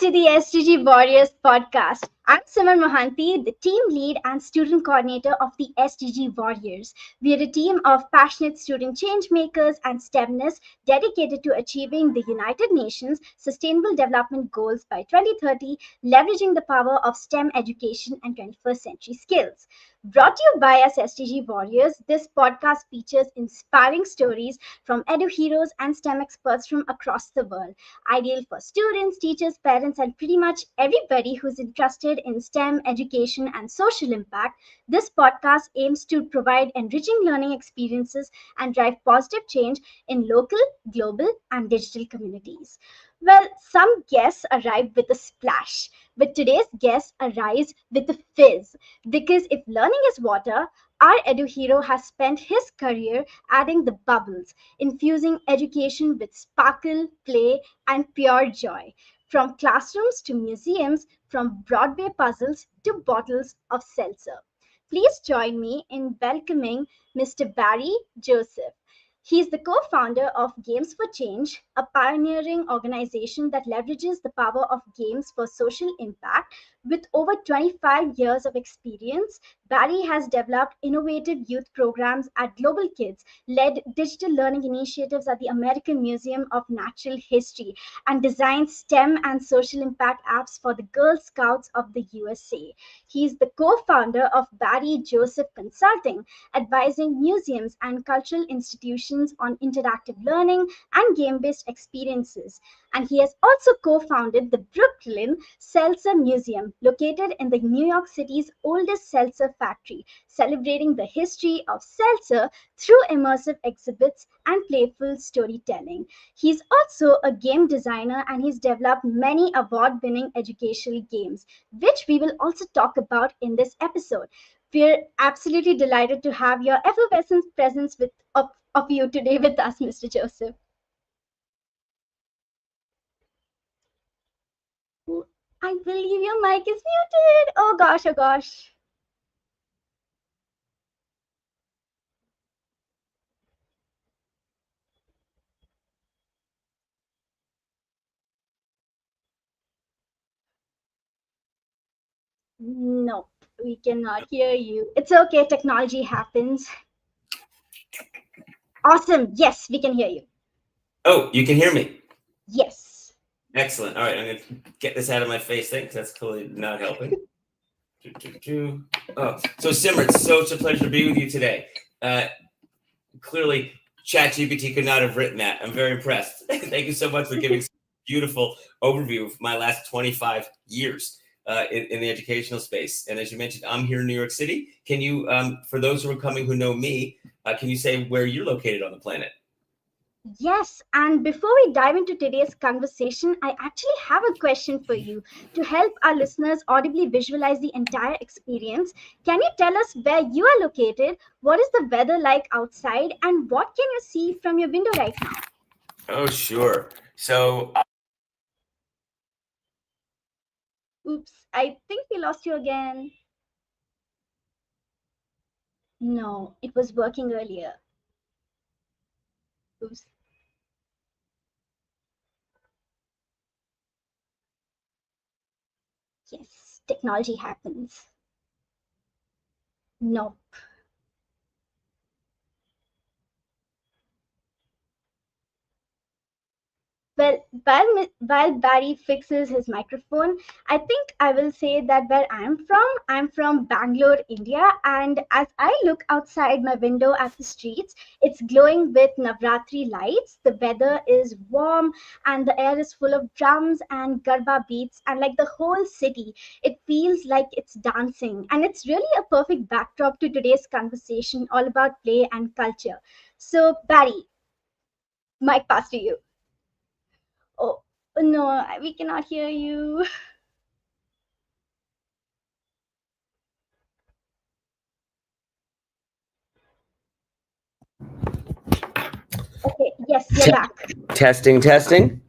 to the SDG Warriors Podcast. I'm Simar Mohanty, the team lead and student coordinator of the SDG Warriors. We are a team of passionate student change makers and STEMness dedicated to achieving the United Nations Sustainable Development Goals by 2030, leveraging the power of STEM education and 21st century skills. Brought to you by us SDG Warriors, this podcast features inspiring stories from EDUheroes and STEM experts from across the world, ideal for students, teachers, parents, and pretty much everybody who's interested in STEM education and social impact. This podcast aims to provide enriching learning experiences and drive positive change in local, global, and digital communities. Well, some guests arrive with a splash, but today's guest arrives with a fizz. Because if learning is water, our EDUhero has spent his career adding the bubbles, infusing education with sparkle, play, and pure joy. From classrooms to museums, from Broadway puzzles to bottles of seltzer. Please join me in welcoming Mr. Barry Joseph. He's the co founder of Games for Change, a pioneering organization that leverages the power of games for social impact. With over 25 years of experience, Barry has developed innovative youth programs at Global Kids, led digital learning initiatives at the American Museum of Natural History, and designed STEM and social impact apps for the Girl Scouts of the USA. He is the co founder of Barry Joseph Consulting, advising museums and cultural institutions on interactive learning and game based experiences. And he has also co founded the Brooklyn Seltzer Museum, located in the New York City's oldest seltzer factory, celebrating the history of seltzer through immersive exhibits and playful storytelling. He's also a game designer and he's developed many award winning educational games, which we will also talk about in this episode. We're absolutely delighted to have your effervescent presence of you today with us, Mr. Joseph. I believe your mic is muted. Oh gosh, oh gosh. Nope, we cannot hear you. It's okay, technology happens. Awesome. Yes, we can hear you. Oh, you can hear me. Yes. Excellent. All right, I'm gonna get this out of my face then, because that's clearly not helping. Oh, so Simmer, it's such a pleasure to be with you today. Clearly, ChatGPT could not have written that. I'm very impressed. Thank you so much for giving such a beautiful overview of my last 25 years in the educational space. And as you mentioned, I'm here in New York City. Can you, for those who are coming who know me, can you say where you're located on the planet? Yes, and before we dive into today's conversation, I actually have a question for you. To help our listeners audibly visualize the entire experience, can you tell us where you are located? What is the weather like outside? And what can you see from your window right now? Oh, sure. So, Oops, I think we lost you again. No, it was working earlier. Oops. Yes, technology happens. No. Well, while Barry fixes his microphone, I think I will say that where I'm from Bangalore, India, and as I look outside my window at the streets, it's glowing with Navratri lights. The weather is warm, and the air is full of drums and garba beats, and like the whole city, it feels like it's dancing, and it's really a perfect backdrop to today's conversation, all about play and culture. So, Barry, mic pass to you. Oh, no, we cannot hear you. Okay, yes, you're back. testing.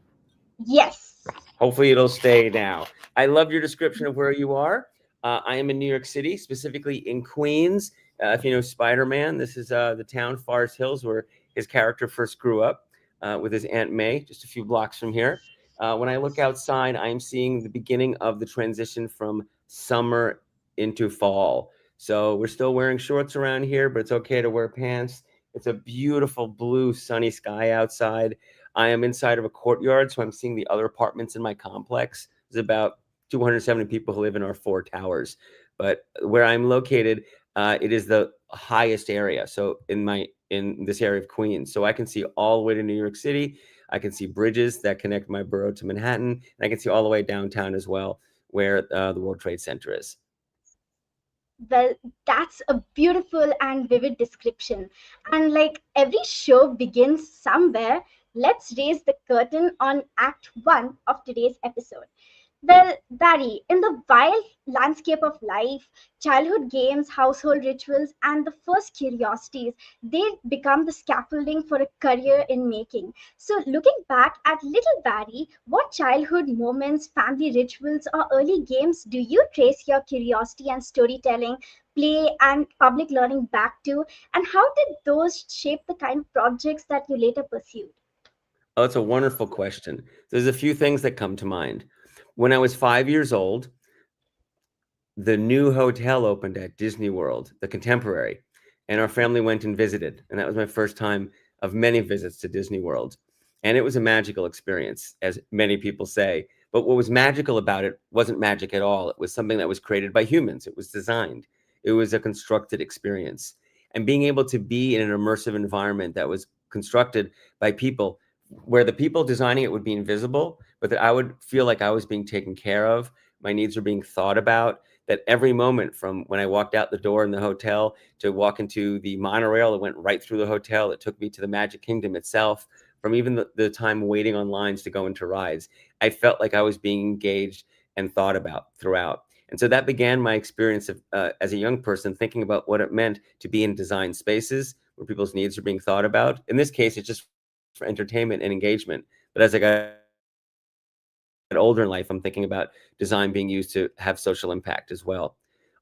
Yes. Hopefully it'll stay now. I love your description of where you are. I am in New York City, specifically in Queens. If you know Spider-Man, this is the town Forest Hills where his character first grew up with his Aunt May, just a few blocks from here. When I look outside, I'm seeing the beginning of the transition from summer into fall. So we're still wearing shorts around here, but it's okay to wear pants. It's a beautiful blue sunny sky outside. I am inside of a courtyard, so I'm seeing the other apartments in my complex. There's about 270 people who live in our 4 towers. But where I'm located, it is the highest area. So in this area of Queens, so I can see all the way to New York City. I can see bridges that connect my borough to Manhattan, and I can see all the way downtown as well, where the World Trade Center is. Well, that's a beautiful and vivid description. And like every show begins somewhere, let's raise the curtain on Act 1 of today's episode. Well, Barry, in the wild landscape of life, childhood games, household rituals, and the first curiosities, they become the scaffolding for a career in making. So, looking back at little Barry, what childhood moments, family rituals, or early games do you trace your curiosity and storytelling, play, and public learning back to? And how did those shape the kind of projects that you later pursued? Oh, it's a wonderful question. There's a few things that come to mind. When I was 5 years old, the new hotel opened at Disney World, the Contemporary, and our family went and visited. And that was my first time of many visits to Disney World. And it was a magical experience, as many people say. But what was magical about it wasn't magic at all. It was something that was created by humans. It was designed. It was a constructed experience. And being able to be in an immersive environment that was constructed by people, where the people designing it would be invisible, but that I would feel like I was being taken care of, my needs were being thought about, that every moment from when I walked out the door in the hotel to walk into the monorail that went right through the hotel that took me to the Magic Kingdom itself, from even the time waiting on lines to go into rides, I felt like I was being engaged and thought about throughout. And so that began my experience of, as a young person, thinking about what it meant to be in design spaces where people's needs are being thought about. In this case, it's just for entertainment and engagement. But as I got older in life, I'm thinking about design being used to have social impact as well.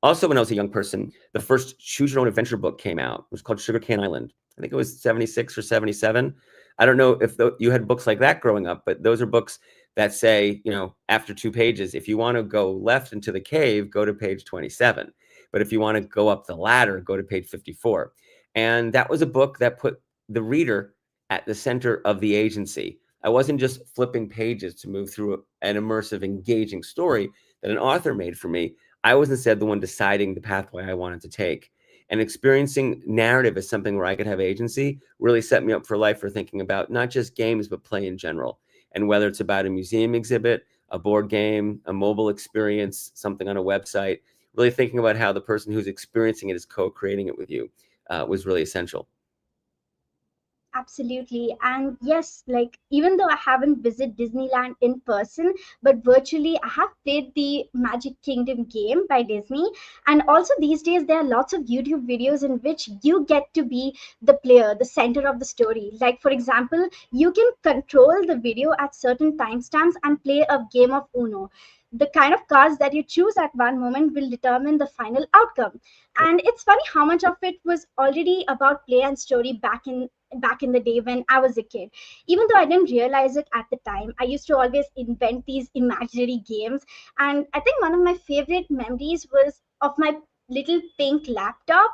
Also, when I was a young person, the first Choose Your Own Adventure book came out. It was called Sugarcane Island. I think it was 76 or 77. I don't know if you had books like that growing up, but those are books that say, after 2 pages, if you want to go left into the cave, go to page 27. But if you want to go up the ladder, go to page 54. And that was a book that put the reader at the center of the agency. I wasn't just flipping pages to move through an immersive, engaging story that an author made for me. I was instead the one deciding the pathway I wanted to take. And experiencing narrative as something where I could have agency really set me up for life for thinking about not just games, but play in general. And whether it's about a museum exhibit, a board game, a mobile experience, something on a website, really thinking about how the person who's experiencing it is co-creating it with you was really essential. Absolutely. And yes, like even though I haven't visited Disneyland in person, but virtually I have played the Magic Kingdom game by Disney. And also these days there are lots of YouTube videos in which you get to be the player, the center of the story. Like for example, you can control the video at certain timestamps and play a game of Uno. The kind of cards that you choose at one moment will determine the final outcome. And it's funny how much of it was already about play and story back in the day when I was a kid. Even though I didn't realize it at the time, I used to always invent these imaginary games. And I think one of my favorite memories was of my little pink laptop,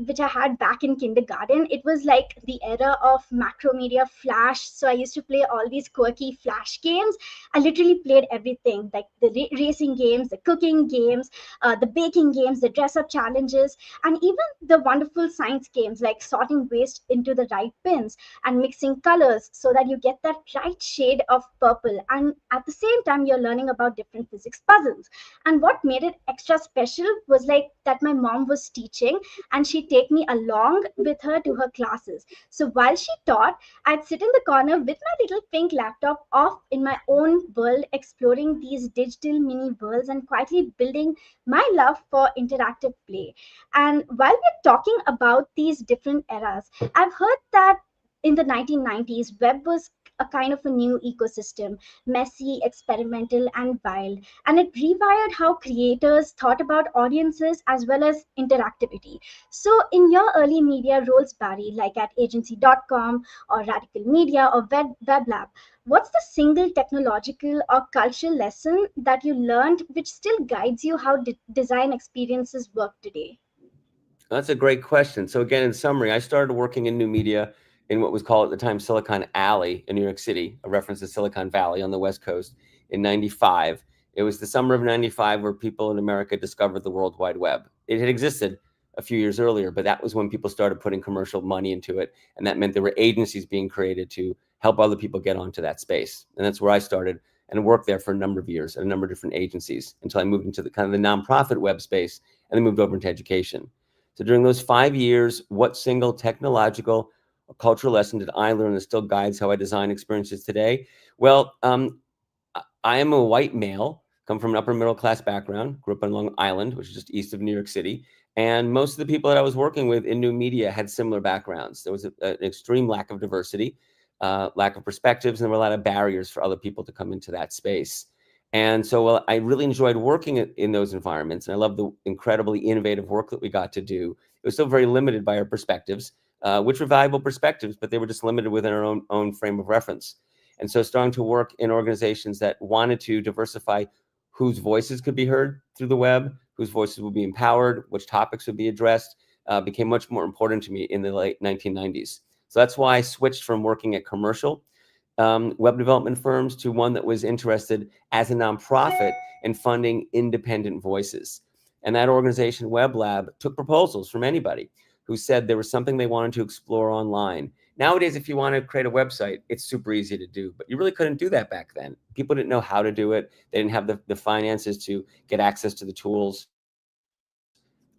which I had back in kindergarten. It was like the era of macromedia flash. So I used to play all these quirky flash games. I literally played everything, like the racing games, the cooking games, the baking games, the dress up challenges, and even the wonderful science games like sorting waste into the right bins and mixing colors so that you get that right shade of purple. And at the same time, you're learning about different physics puzzles. And what made it extra special was like that my mom was teaching and she'd take me along with her to her classes. So while she taught, I'd sit in the corner with my little pink laptop off in my own world, exploring these digital mini worlds and quietly building my love for interactive play. And while we're talking about these different eras, I've heard that in the 1990s, web was a kind of a new ecosystem, messy, experimental, and wild. And it rewired how creators thought about audiences as well as interactivity. So, in your early media roles, Barry, like at agency.com or Radical Media or WebLab, what's the single technological or cultural lesson that you learned which still guides you how design experiences work today? That's a great question. So again, in summary, I started working in new media in what was called at the time Silicon Alley in New York City, a reference to Silicon Valley on the West Coast in 95. It was the summer of 95 where people in America discovered the World Wide Web. It had existed a few years earlier, but that was when people started putting commercial money into it. And that meant there were agencies being created to help other people get onto that space. And that's where I started and worked there for a number of years at a number of different agencies until I moved into the kind of the nonprofit web space and then moved over into education. So during those 5 years, what single technological or cultural lesson did I learn that still guides how I design experiences today? Well, I am a white male, come from an upper middle class background, grew up on Long Island, which is just east of New York City. And most of the people that I was working with in new media had similar backgrounds. There was an extreme lack of diversity, lack of perspectives, and there were a lot of barriers for other people to come into that space. And so I really enjoyed working in those environments. And I love the incredibly innovative work that we got to do. It was still very limited by our perspectives, which were valuable perspectives, but they were just limited within our own frame of reference. And so starting to work in organizations that wanted to diversify whose voices could be heard through the web, whose voices would be empowered, which topics would be addressed, became much more important to me in the late 1990s. So that's why I switched from working at commercial web development firms to one that was interested as a nonprofit in funding independent voices. And that organization, Web Lab, took proposals from anybody who said there was something they wanted to explore online. Nowadays, if you want to create a website, it's super easy to do, but you really couldn't do that back then. People didn't know how to do it. They didn't have the finances to get access to the tools.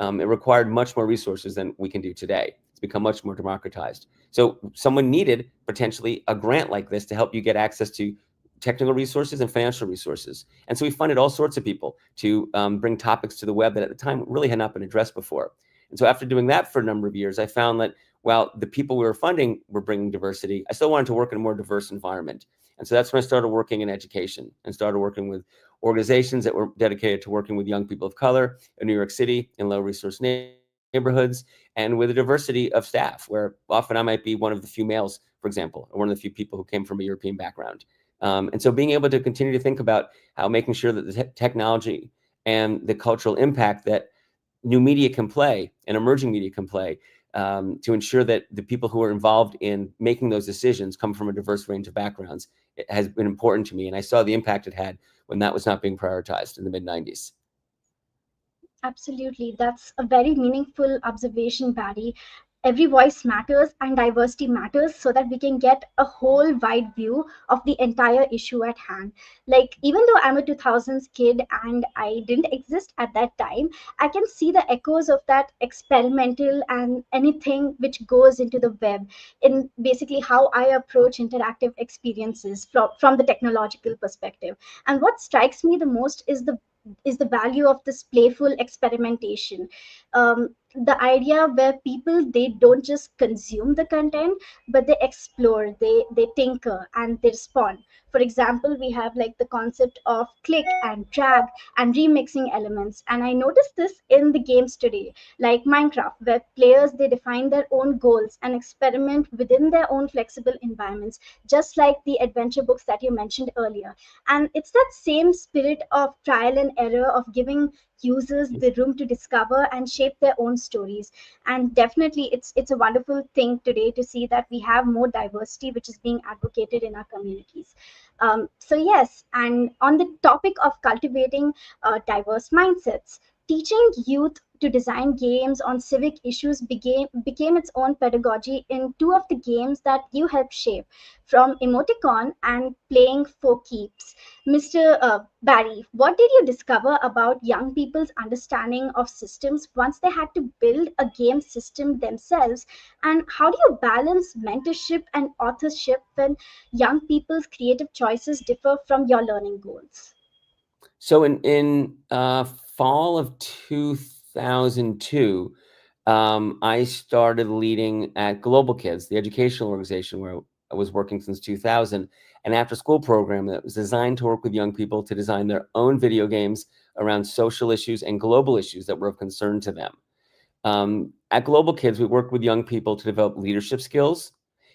It required much more resources than we can do today. It's become much more democratized. So someone needed potentially a grant like this to help you get access to technical resources and financial resources. And so we funded all sorts of people to bring topics to the web that at the time really had not been addressed before. And so after doing that for a number of years, I found that while the people we were funding were bringing diversity, I still wanted to work in a more diverse environment. And so that's when I started working in education and started working with organizations that were dedicated to working with young people of color in New York City in low resource neighborhoods and with a diversity of staff, where often I might be one of the few males, for example, or one of the few people who came from a European background. And so being able to continue to think about how making sure that the technology and the cultural impact that new media can play and emerging media can play to ensure that the people who are involved in making those decisions come from a diverse range of backgrounds, it has been important to me. And I saw the impact it had when that was not being prioritized in the mid 90s. Absolutely. That's a very meaningful observation, Barry. Every voice matters and diversity matters so that we can get a whole wide view of the entire issue at hand. Like, even though I'm a 2000s kid and I didn't exist at that time, I can see the echoes of that experimental and anything which goes into the web in basically how I approach interactive experiences from the technological perspective. And what strikes me the most is the value of this playful experimentation. The idea where people, they don't just consume the content, but they explore, they tinker, and they respond. For example, we have like the concept of click and drag and remixing elements, and I noticed this in the games today, like Minecraft, where players, they define their own goals and experiment within their own flexible environments, just like the adventure books that you mentioned earlier. And it's that same spirit of trial and error, of giving users the room to discover and shape their own stories. And definitely it's a wonderful thing today to see that we have more diversity which is being advocated in our communities. So yes, and on the topic of cultivating diverse mindsets, teaching youth to design games on civic issues became its own pedagogy in two of the games that you helped shape, from Emoticon and Playing for Keeps. Mr. Barry, what did you discover about young people's understanding of systems once they had to build a game system themselves? And how do you balance mentorship and authorship when young people's creative choices differ from your learning goals? So in fall of 2002, I started leading at Global Kids, the educational organization where was working since 2000, an after school program that was designed to work with young people to design their own video games around social issues and global issues that were of concern to them. At Global Kids, we worked with young people to develop leadership skills,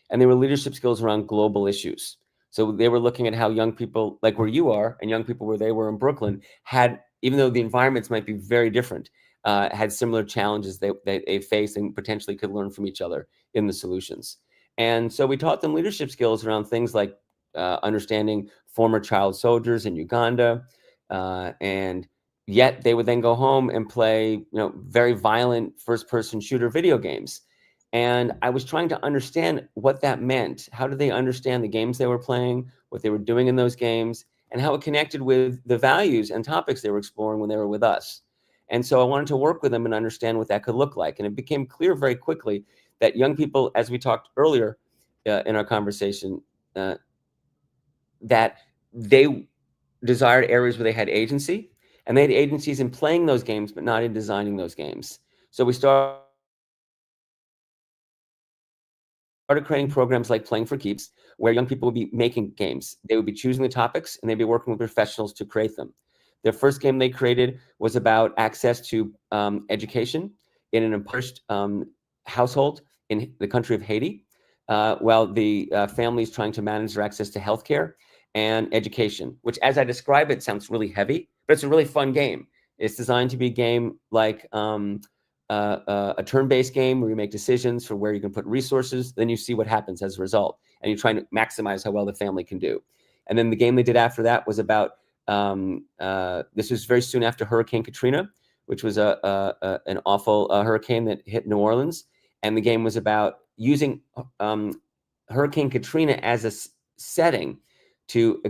and they were leadership skills around global issues. So they were looking at how young people, like where you are, and young people where they were in Brooklyn, had, even though the environments might be very different, had similar challenges that they face and potentially could learn from each other in the solutions. And so we taught them leadership skills around things like understanding former child soldiers in Uganda, and yet they would then go home and play, very violent first-person shooter video games. And I was trying to understand what that meant. How did they understand the games they were playing, what they were doing in those games, and how it connected with the values and topics they were exploring when they were with us. And so I wanted to work with them and understand what that could look like. And it became clear very quickly that young people, as we talked earlier in our conversation, that they desired areas where they had agency, and they had agencies in playing those games, but not in designing those games. So we started creating programs like Playing for Keeps, where young people would be making games. They would be choosing the topics, and they'd be working with professionals to create them. Their first game they created was about access to education in an impoverished household in the country of Haiti, while the family is trying to manage their access to healthcare and education, which, as I describe it, sounds really heavy, but it's a really fun game. It's designed to be a game like a turn-based game where you make decisions for where you can put resources, then you see what happens as a result, and you're trying to maximize how well the family can do. And then the game they did after that was about, this was very soon after Hurricane Katrina, which was an awful hurricane that hit New Orleans. And the game was about using Hurricane Katrina as a setting to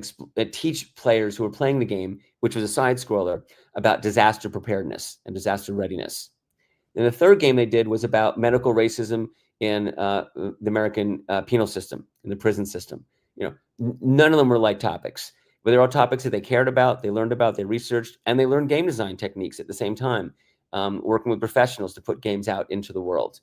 teach players who were playing the game, which was a side scroller, about disaster preparedness and disaster readiness. And the third game they did was about medical racism in the American penal system, in the prison system. None of them were light topics, but they're all topics that they cared about, they learned about, they researched, and they learned game design techniques at the same time, working with professionals to put games out into the world.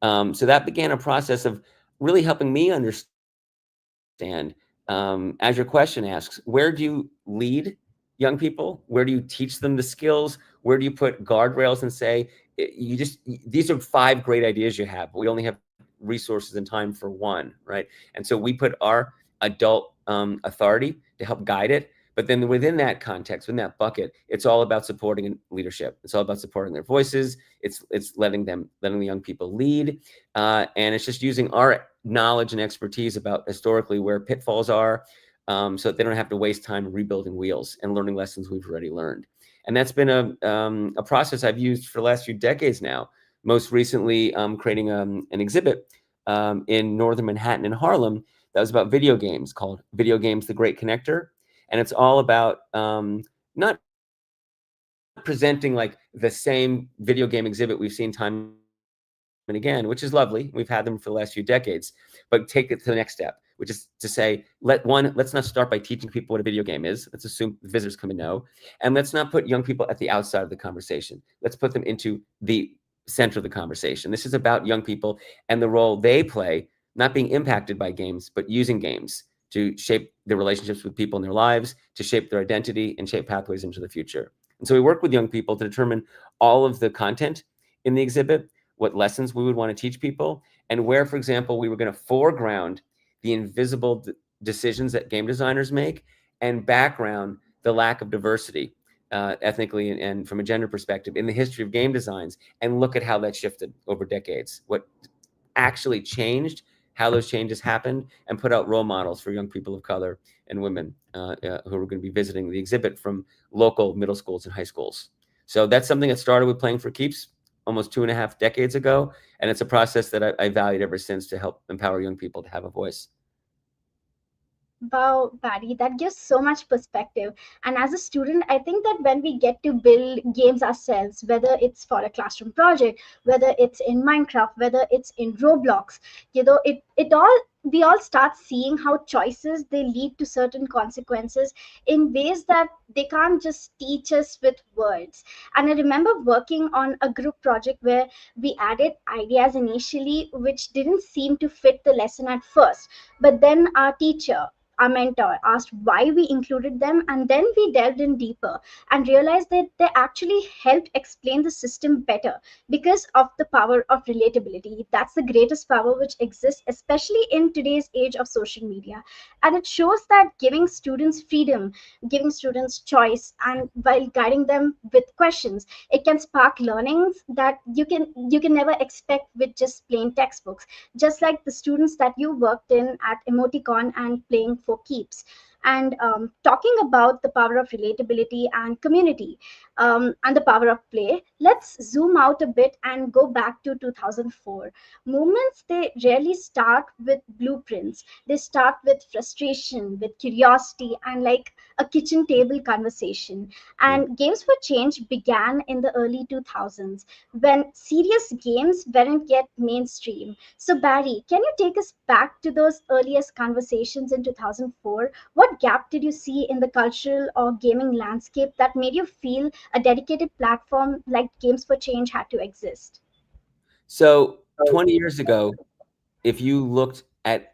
So that began a process of really helping me understand, as your question asks, where do you lead young people? Where do you teach them the skills? Where do you put guardrails and say, these are 5 great ideas you have, but we only have resources and time for one, right? And so we put our adult authority to help guide it. But then within that context, within that bucket, it's all about supporting leadership. It's all about supporting their voices. It's letting the young people lead. And it's just using our knowledge and expertise about historically where pitfalls are, so that they don't have to waste time rebuilding wheels and learning lessons we've already learned. And that's been a process I've used for the last few decades now. Most recently, creating an exhibit in northern Manhattan in Harlem that was about video games called Video Games: The Great Connector. And it's all about not presenting like the same video game exhibit we've seen time and again, which is lovely. We've had them for the last few decades, but take it to the next step, which is to say, let's not start by teaching people what a video game is. Let's assume visitors come and know. And let's not put young people at the outside of the conversation. Let's put them into the center of the conversation. This is about young people and the role they play, not being impacted by games, but using games to shape their relationships with people in their lives, to shape their identity and shape pathways into the future. And so we work with young people to determine all of the content in the exhibit, what lessons we would want to teach people, and where, for example, we were going to foreground the invisible decisions that game designers make and background the lack of diversity ethnically and from a gender perspective in the history of game designs, and look at how that shifted over decades, what actually changed, how those changes happened, and put out role models for young people of color and women who are going to be visiting the exhibit from local middle schools and high schools. So that's something that started with Playing for Keeps almost 2.5 decades ago. And it's a process that I valued ever since to help empower young people to have a voice. Wow, Barry, that gives so much perspective. And as a student, I think that when we get to build games ourselves, whether it's for a classroom project, whether it's in Minecraft, whether it's in Roblox, it all we all start seeing how choices they lead to certain consequences in ways that they can't just teach us with words. And I remember working on a group project where we added ideas initially which didn't seem to fit the lesson at first, but then our mentor asked why we included them, and then we delved in deeper and realized that they actually helped explain the system better because of the power of relatability. That's the greatest power which exists, especially in today's age of social media. And it shows that giving students freedom, giving students choice, and while guiding them with questions, it can spark learnings that you can never expect with just plain textbooks. Just like the students that you worked in at Emoticon and playing for keeps. And talking about the power of relatability and community, and the power of play, let's zoom out a bit and go back to 2004. Movements, they rarely start with blueprints. They start with frustration, with curiosity, and like a kitchen table conversation. And Games for Change began in the early 2000s when serious games weren't yet mainstream. So, Barry, can you take us back to those earliest conversations in 2004? What gap did you see in the cultural or gaming landscape that made you feel a dedicated platform like Games for Change had to exist? So 20 years ago, if you looked at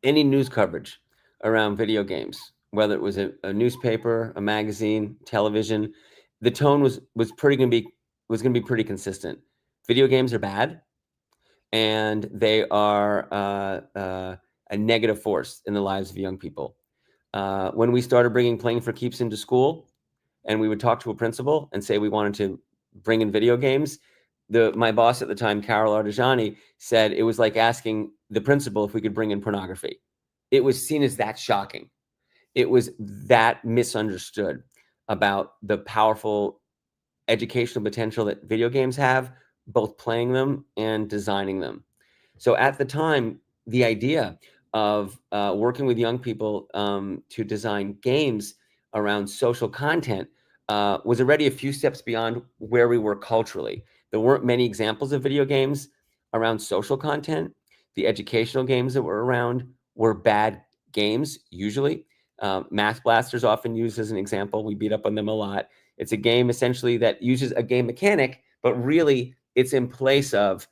any news coverage around video games, whether it was a newspaper, a magazine, television, the tone was going to be pretty consistent. Video games are bad, and they are a negative force in the lives of young people. When we started bringing Playing for Keeps into school, and we would talk to a principal and say we wanted to bring in video games, my boss at the time, Carol Artigiani, said it was like asking the principal if we could bring in pornography. It was seen as that shocking. It was that misunderstood about the powerful educational potential that video games have, both playing them and designing them. So at the time, the idea of working with young people to design games around social content was already a few steps beyond where we were culturally. There weren't many examples of video games around social content. The educational games that were around were bad games, usually. Math Blaster's often used as an example. We beat up on them a lot. It's a game essentially that uses a game mechanic, but really it's in place of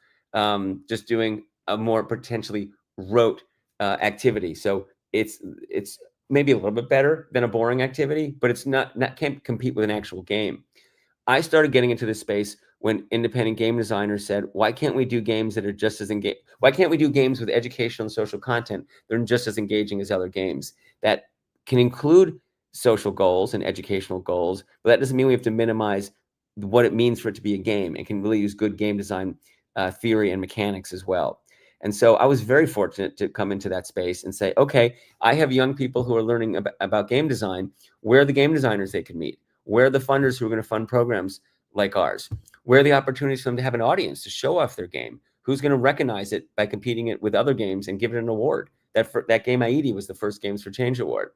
just doing a more potentially rote activity. So it's maybe a little bit better than a boring activity, but it's not can't compete with an actual game. I started getting into this space when independent game designers said, why can't we do games that are just as engaging? Why can't we do games with educational and social content that are just as engaging as other games that can include social goals and educational goals, but that doesn't mean we have to minimize what it means for it to be a game, and can really use good game design theory and mechanics as well. And so I was very fortunate to come into that space and say, okay, I have young people who are learning about game design. Where are the game designers they can meet? Where are the funders who are going to fund programs like ours? Where are the opportunities for them to have an audience to show off their game? Who's going to recognize it by competing it with other games and give it an award? That game Ayiti was the first Games for Change award.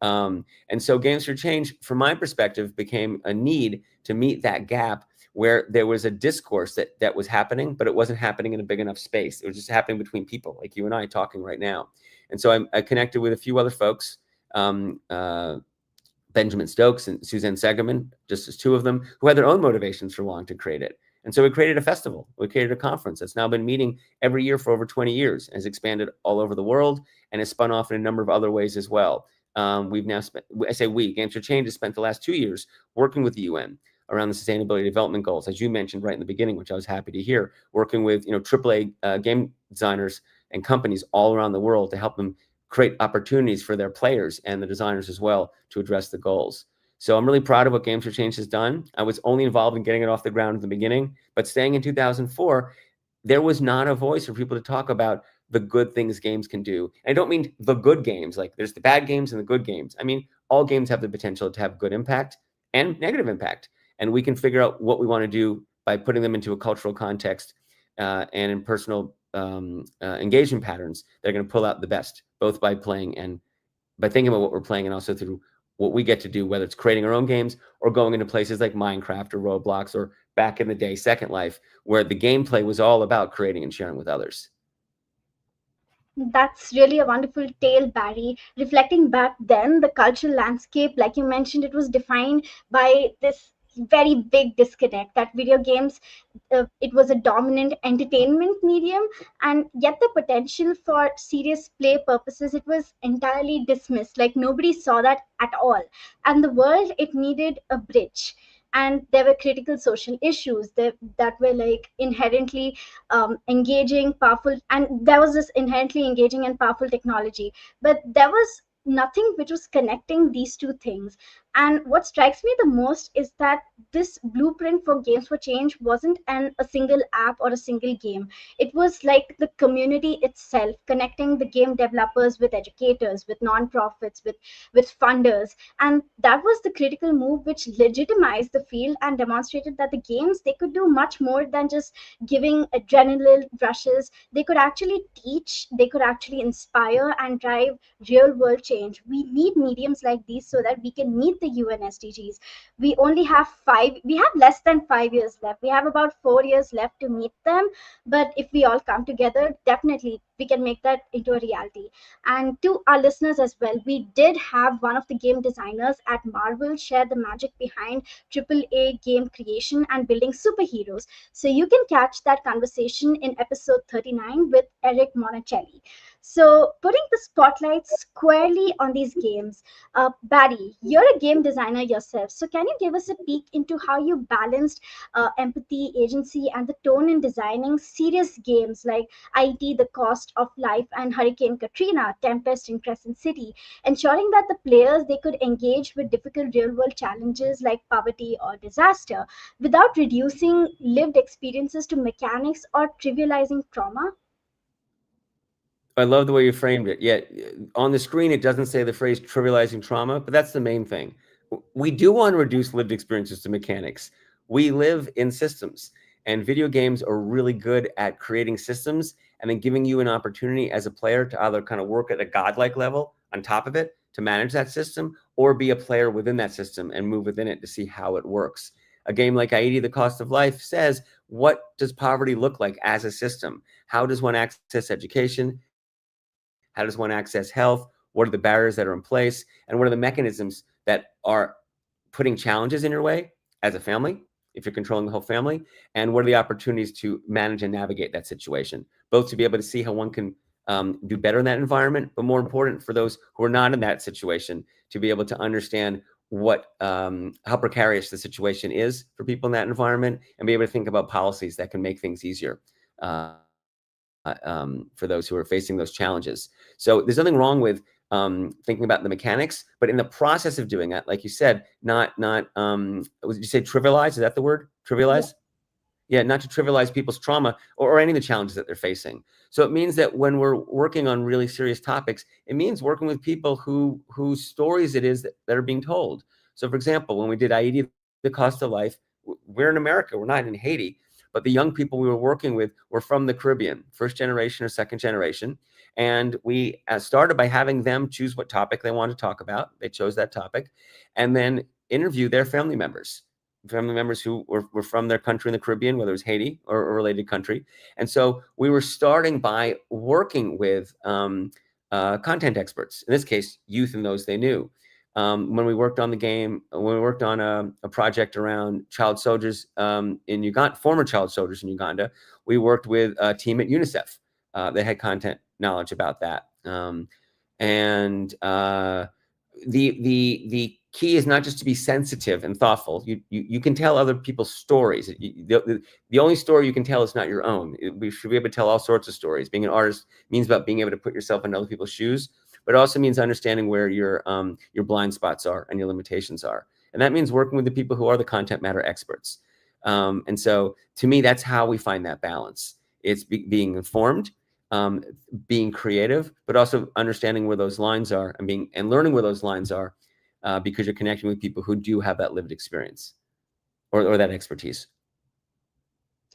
And so Games for Change, from my perspective, became a need to meet that gap where there was a discourse that was happening, but it wasn't happening in a big enough space. It was just happening between people like you and I talking right now. And so I connected with a few other folks, Benjamin Stokes and Suzanne Segerman, just as two of them, who had their own motivations for wanting to create it. And so we created a festival. We created a conference that's now been meeting every year for over 20 years, and has expanded all over the world, and has spun off in a number of other ways as well. We've now spent, I say we, Games for Change has spent the last 2 years working with the UN around the Sustainability Development Goals, as you mentioned right in the beginning, which I was happy to hear, working with AAA game designers and companies all around the world to help them create opportunities for their players and the designers as well to address the goals. So I'm really proud of what Games for Change has done. I was only involved in getting it off the ground at the beginning, but staying in 2004, there was not a voice for people to talk about the good things games can do. And I don't mean the good games, like there's the bad games and the good games. I mean, all games have the potential to have good impact and negative impact. And we can figure out what we want to do by putting them into a cultural context and in personal engagement patterns that are going to pull out the best, both by playing and by thinking about what we're playing, and also through what we get to do, whether it's creating our own games or going into places like Minecraft or Roblox, or back in the day, Second Life, where the gameplay was all about creating and sharing with others. That's really a wonderful tale, Barry. Reflecting back then, the cultural landscape, like you mentioned, it was defined by this very big disconnect that video games, it was a dominant entertainment medium, and yet the potential for serious play purposes, it was entirely dismissed. Like nobody saw that at all. And the world, it needed a bridge. And there were critical social issues that were like inherently engaging, powerful, and there was this inherently engaging and powerful technology. But there was nothing which was connecting these two things. And what strikes me the most is that this blueprint for games for change wasn't a single app or a single game. It was like the community itself, connecting the game developers with educators, with nonprofits, with funders. And that was the critical move which legitimized the field and demonstrated that the games, they could do much more than just giving adrenaline rushes. They could actually teach, they could actually inspire and drive real world change. We need mediums like these so that we can meet the UN SDGs. We have less than 5 years left. We have about 4 years left to meet them. But if we all come together, definitely we can make that into a reality. And to our listeners as well, we did have one of the game designers at Marvel share the magic behind AAA game creation and building superheroes. So you can catch that conversation in episode 39 with Eric Monacelli. So, putting the spotlight squarely on these games, Barry, you're a game designer yourself. So, can you give us a peek into how you balanced empathy, agency, and the tone in designing serious games like IT, The Cost of Life, and Hurricane Katrina, Tempest in Crescent City, ensuring that the players, they could engage with difficult real-world challenges like poverty or disaster without reducing lived experiences to mechanics or trivializing trauma? I love the way you framed it. Yeah, on the screen, it doesn't say the phrase trivializing trauma, but that's the main thing. We do want to reduce lived experiences to mechanics. We live in systems, and video games are really good at creating systems and then giving you an opportunity as a player to either kind of work at a godlike level on top of it to manage that system, or be a player within that system and move within it to see how it works. A game like Ayiti, The Cost of Life says, what does poverty look like as a system? How does one access education? How does one access health? What are the barriers that are in place? And what are the mechanisms that are putting challenges in your way as a family, if you're controlling the whole family? And what are the opportunities to manage and navigate that situation, both to be able to see how one can do better in that environment, but more important for those who are not in that situation, to be able to understand what how precarious the situation is for people in that environment, and be able to think about policies that can make things easier for those who are facing those challenges. So there's nothing wrong with thinking about the mechanics, but in the process of doing that, like you said, not would you say trivialize? Is that the word? Trivialize? Yeah, not to trivialize people's trauma or any of the challenges that they're facing. So it means that when we're working on really serious topics, it means working with people whose stories it is that are being told. So for example, when we did IED, The Cost of Life, we're in America, we're not in Haiti, but the young people we were working with were from the Caribbean, first generation or second generation. And we started by having them choose what topic they wanted to talk about. They chose that topic, and then interview their family members who were from their country in the Caribbean, whether it was Haiti or a related country. And so we were starting by working with content experts, in this case, youth and those they knew. When we worked on the game, when we worked on a project around child soldiers in Uganda, former child soldiers in Uganda, we worked with a team at UNICEF that had content knowledge about that. And the key is not just to be sensitive and thoughtful. You can tell other people's stories. The only story you can tell is not your own. We should be able to tell all sorts of stories. Being an artist means about being able to put yourself in other people's shoes, but it also means understanding where your blind spots are and your limitations are. And that means working with the people who are the content matter experts. And so to me, that's how we find that balance. It's being informed, being creative, but also understanding where those lines are and learning where those lines are, because you're connecting with people who do have that lived experience or that expertise.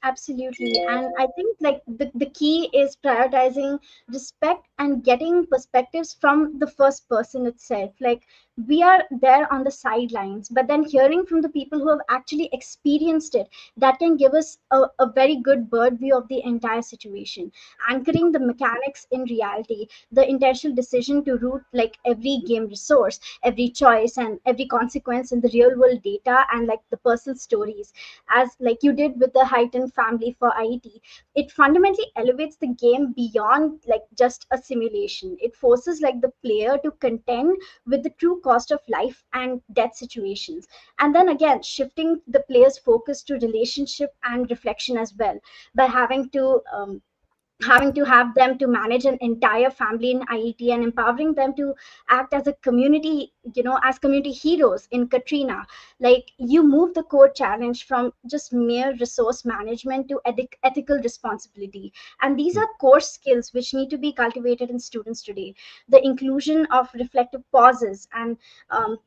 Absolutely. And I think like the key is prioritizing respect and getting perspectives from the first person itself. Like we are there on the sidelines, but then hearing from the people who have actually experienced it, that can give us a very good bird view of the entire situation, anchoring the mechanics in reality, the intentional decision to root like every game resource, every choice and every consequence in the real world data and like the personal stories, as like you did with the heightened family for Ayiti. It fundamentally elevates the game beyond like just a simulation. It forces like the player to contend with the true cost of life and death situations, and then again shifting the player's focus to relationship and reflection as well, by having to have them to manage an entire family in IET and empowering them to act as a community, as community heroes in Katrina. Like you move the core challenge from just mere resource management to ethical responsibility. And these are core skills which need to be cultivated in students today. The inclusion of reflective pauses and,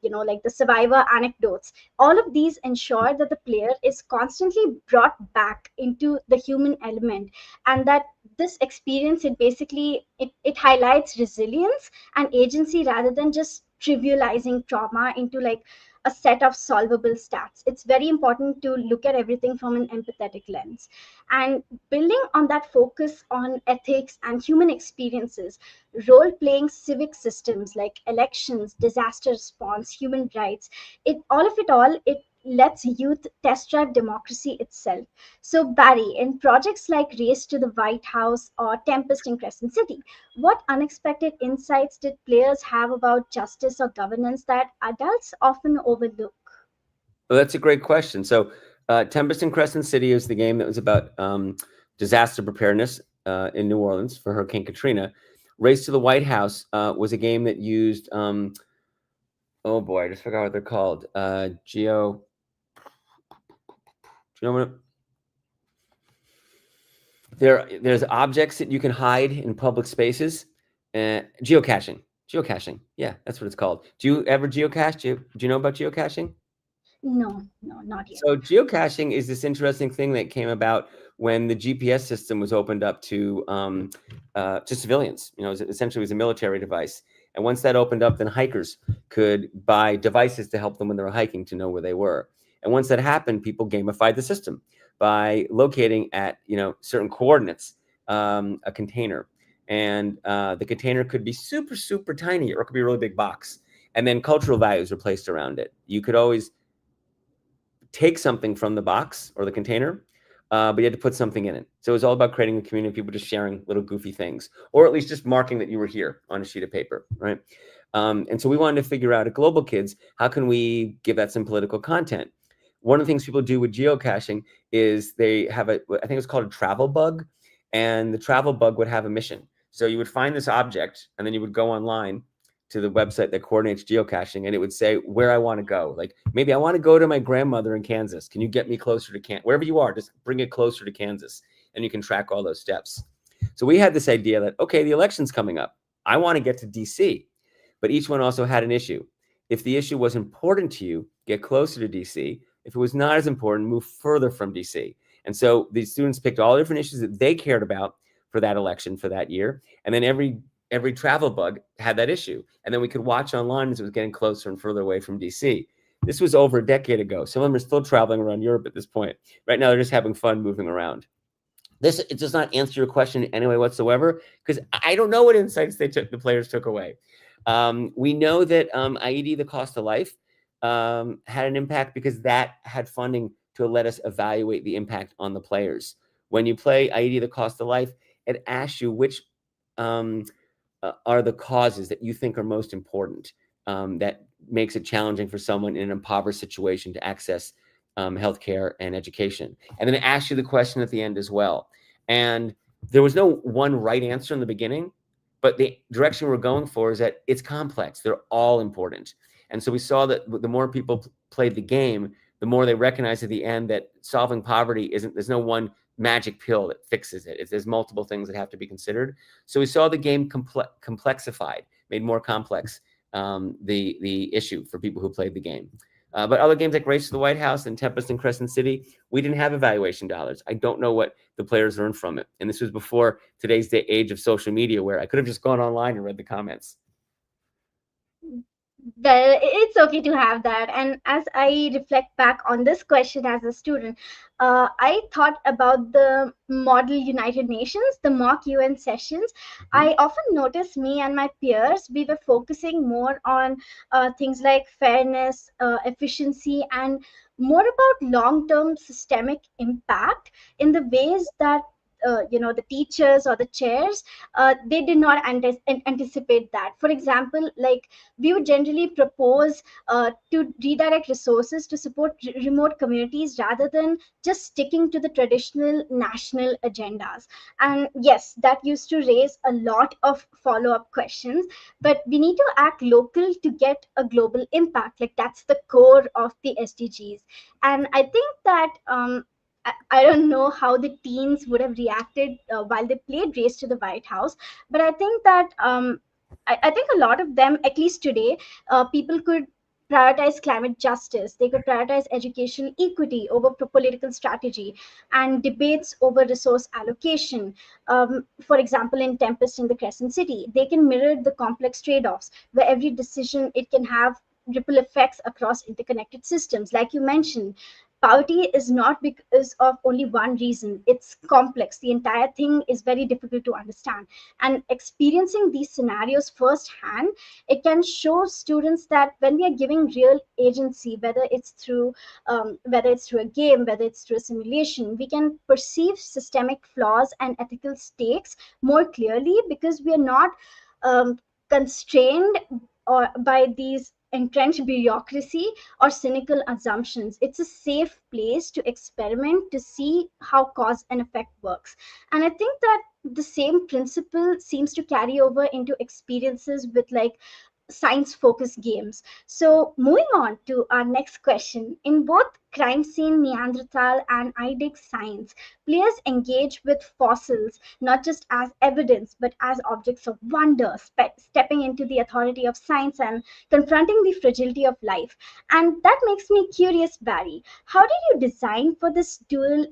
like the survivor anecdotes. All of these ensure that the player is constantly brought back into the human element, and that this experience, it highlights resilience and agency rather than just trivializing trauma into like a set of solvable stats. It's very important to look at everything from an empathetic lens, and building on that focus on ethics and human experiences, role playing civic systems like elections, disaster response, human rights, it lets youth test drive democracy itself. So, Barry, in projects like Race to the White House or Tempest in Crescent City, what unexpected insights did players have about justice or governance that adults often overlook? Well, that's a great question. So, Tempest in Crescent City is the game that was about disaster preparedness in New Orleans for Hurricane Katrina. Race to the White House was a game that used, oh boy, I just forgot what they're called. Do you know what? There's objects that you can hide in public spaces. Geocaching. Geocaching. Yeah, that's what it's called. Do you ever geocache? Do you know about geocaching? No, no, not yet. So geocaching is this interesting thing that came about when the GPS system was opened up to civilians. Essentially it was a military device. And once that opened up, then hikers could buy devices to help them when they were hiking to know where they were. And once that happened, people gamified the system by locating at certain coordinates a container. And the container could be super, super tiny, or it could be a really big box. And then cultural values were placed around it. You could always take something from the box or the container, but you had to put something in it. So it was all about creating a community of people just sharing little goofy things, or at least just marking that you were here on a sheet of paper, right? And so we wanted to figure out at Global Kids, how can we give that some political content? One of the things people do with geocaching is they have I think it's called a travel bug, and the travel bug would have a mission. So you would find this object, and then you would go online to the website that coordinates geocaching, and it would say where I want to go. Like maybe I want to go to my grandmother in Kansas. Can you get me closer to Kansas? Wherever you are, just bring it closer to Kansas, and you can track all those steps. So we had this idea that, okay, the election's coming up. I want to get to DC, but each one also had an issue. If the issue was important to you, get closer to DC. If it was not as important, move further from DC. And so the students picked all the different issues that they cared about for that election for that year. And then every travel bug had that issue. And then we could watch online as it was getting closer and further away from DC. This was over a decade ago. Some of them are still traveling around Europe at this point. Right now, they're just having fun moving around. It does not answer your question in any way whatsoever, because I don't know what insights the players took away. We know that Ayiti, the cost of life, had an impact because that had funding to let us evaluate the impact on the players. When you play Ayiti, the cost of life, it asks you which are the causes that you think are most important, that makes it challenging for someone in an impoverished situation to access healthcare and education. And then it asks you the question at the end as well. And there was no one right answer in the beginning, but the direction we're going for is that it's complex. They're all important. And so we saw that the more people played the game, the more they recognized at the end that solving poverty there's no one magic pill that fixes it. There's multiple things that have to be considered. So we saw the game complexified, made more complex the issue for people who played the game. But other games like Race to the White House and Tempest and Crescent City, we didn't have evaluation dollars. I don't know what the players learned from it. And this was before today's age of social media, where I could have just gone online and read the comments. Well, it's okay to have that. And as I reflect back on this question as a student, I thought about the Model United Nations, the mock UN sessions. Mhm. I often noticed me and my peers, we were focusing more on things like fairness, efficiency, and more about long term systemic impact in the ways that. The teachers or the chairs, they did not anticipate that. For example, like we would generally propose to redirect resources to support remote communities rather than just sticking to the traditional national agendas. And yes, that used to raise a lot of follow up questions, but we need to act local to get a global impact. Like that's the core of the SDGs. And I think that. I don't know how the teens would have reacted while they played Race to the White House, but I think that I think a lot of them, at least today, people could prioritize climate justice. They could prioritize educational equity over political strategy and debates over resource allocation. For example, in Tempest in the Crescent City, they can mirror the complex trade-offs where every decision it can have ripple effects across interconnected systems. Like you mentioned, poverty is not because of only one reason. It's complex. The entire thing is very difficult to understand, and experiencing these scenarios firsthand, it can show students that when we are giving real agency, whether it's through a game, whether it's through a simulation, we can perceive systemic flaws and ethical stakes more clearly because we are not constrained or by these entrenched bureaucracy or cynical assumptions. It's a safe place to experiment to see how cause and effect works. And I think that the same principle seems to carry over into experiences with like science focused games. So, moving on to our next question. In both Crime Scene Neanderthal and I Dig Science, players engage with fossils not just as evidence but as objects of wonder, stepping into the authority of science and confronting the fragility of life. And that makes me curious, Barry. How did you design for this dual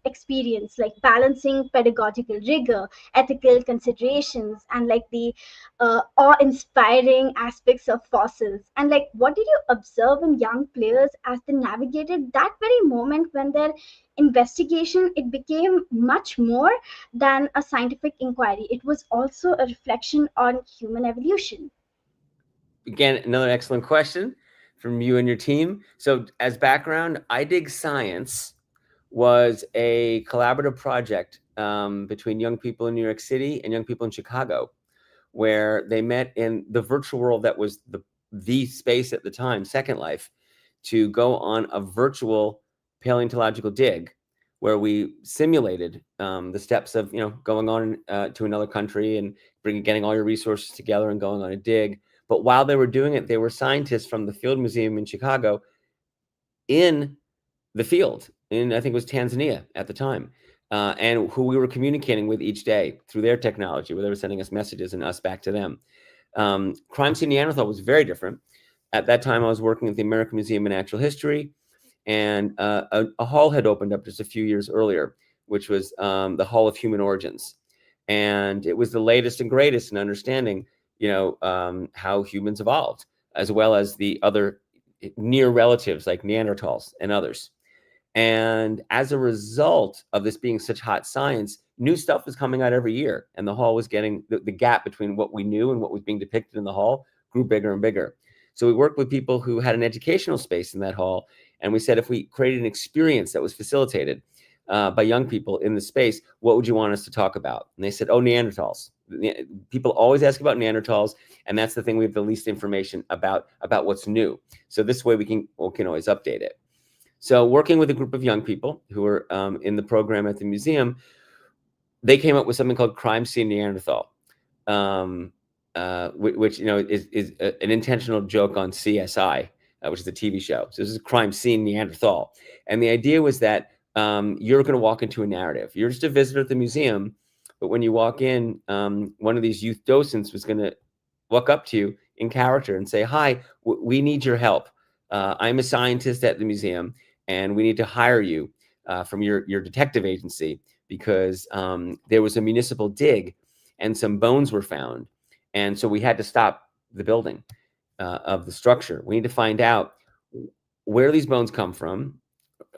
experience, like balancing pedagogical rigor, ethical considerations, and like the awe-inspiring aspects of fossils? And like, what did you observe in young players as they navigated that very moment when their investigation it became much more than a scientific inquiry? It was also a reflection on human evolution. Again, another excellent question from you and your team. So, as background, I Dig Science was a collaborative project between young people in New York City and young people in Chicago, where they met in the virtual world that was the space at the time, Second Life, to go on a virtual paleontological dig, where we simulated the steps of going on to another country and getting all your resources together and going on a dig. But while they were doing it, they were scientists from the Field Museum in Chicago in the field in, I think it was Tanzania at the time, and who we were communicating with each day through their technology, where they were sending us messages and us back to them. Crime Scene Neanderthal was very different. At that time, I was working at the American Museum of Natural History, and a hall had opened up just a few years earlier, which was the Hall of Human Origins. And it was the latest and greatest in understanding, how humans evolved, as well as the other near relatives like Neanderthals and others. And as a result of this being such hot science, new stuff was coming out every year. And the hall was getting the gap between what we knew and what was being depicted in the hall grew bigger and bigger. So we worked with people who had an educational space in that hall. And we said, if we created an experience that was facilitated by young people in the space, what would you want us to talk about? And they said, oh, Neanderthals. People always ask about Neanderthals. And that's the thing we have the least information about what's new. So this way we can always update it. So working with a group of young people who were in the program at the museum, they came up with something called Crime Scene Neanderthal, which is an intentional joke on CSI, which is a TV show. So this is Crime Scene Neanderthal. And the idea was that you're going to walk into a narrative. You're just a visitor at the museum, but when you walk in, one of these youth docents was going to walk up to you in character and say, hi, we need your help. I'm a scientist at the museum, and we need to hire you from your detective agency because there was a municipal dig and some bones were found. And so we had to stop the building. of the structure. We need to find out where these bones come from.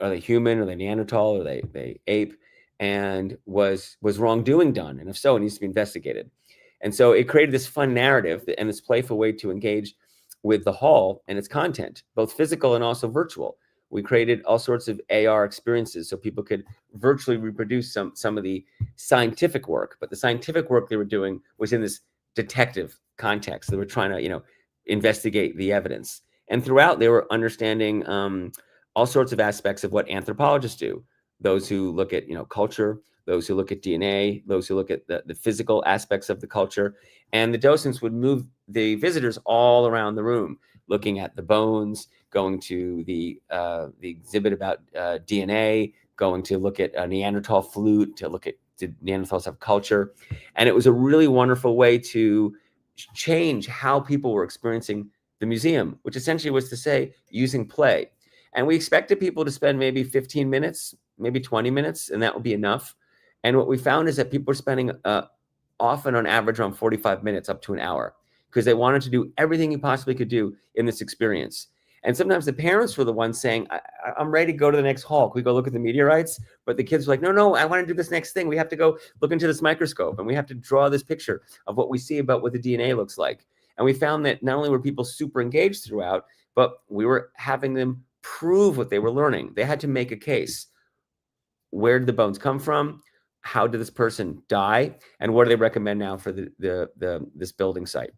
Are they human? Are they Neanderthal? Are they ape? And was wrongdoing done? And if so, it needs to be investigated. And so it created this fun narrative and this playful way to engage with the hall and its content, both physical and also virtual. We created all sorts of AR experiences so people could virtually reproduce some of the scientific work. But the scientific work they were doing was in this detective context. They were trying to, investigate the evidence. And throughout, they were understanding all sorts of aspects of what anthropologists do. Those who look at, culture, those who look at DNA, those who look at the physical aspects of the culture. And the docents would move the visitors all around the room, looking at the bones, going to the exhibit about DNA, going to look at a Neanderthal flute, to look at did Neanderthals have culture. And it was a really wonderful way to change how people were experiencing the museum, which essentially was to say using play. And we expected people to spend maybe 15 minutes, maybe 20 minutes, and that would be enough. And what we found is that people were spending often on average around 45 minutes up to an hour because they wanted to do everything you possibly could do in this experience. And sometimes the parents were the ones saying, I'm ready to go to the next hall. Can we go look at the meteorites? But the kids were like, no, I want to do this next thing. We have to go look into this microscope and we have to draw this picture of what we see about what the DNA looks like. And we found that not only were people super engaged throughout, but we were having them prove what they were learning. They had to make a case. Where did the bones come from? How did this person die? And what do they recommend now for this building site?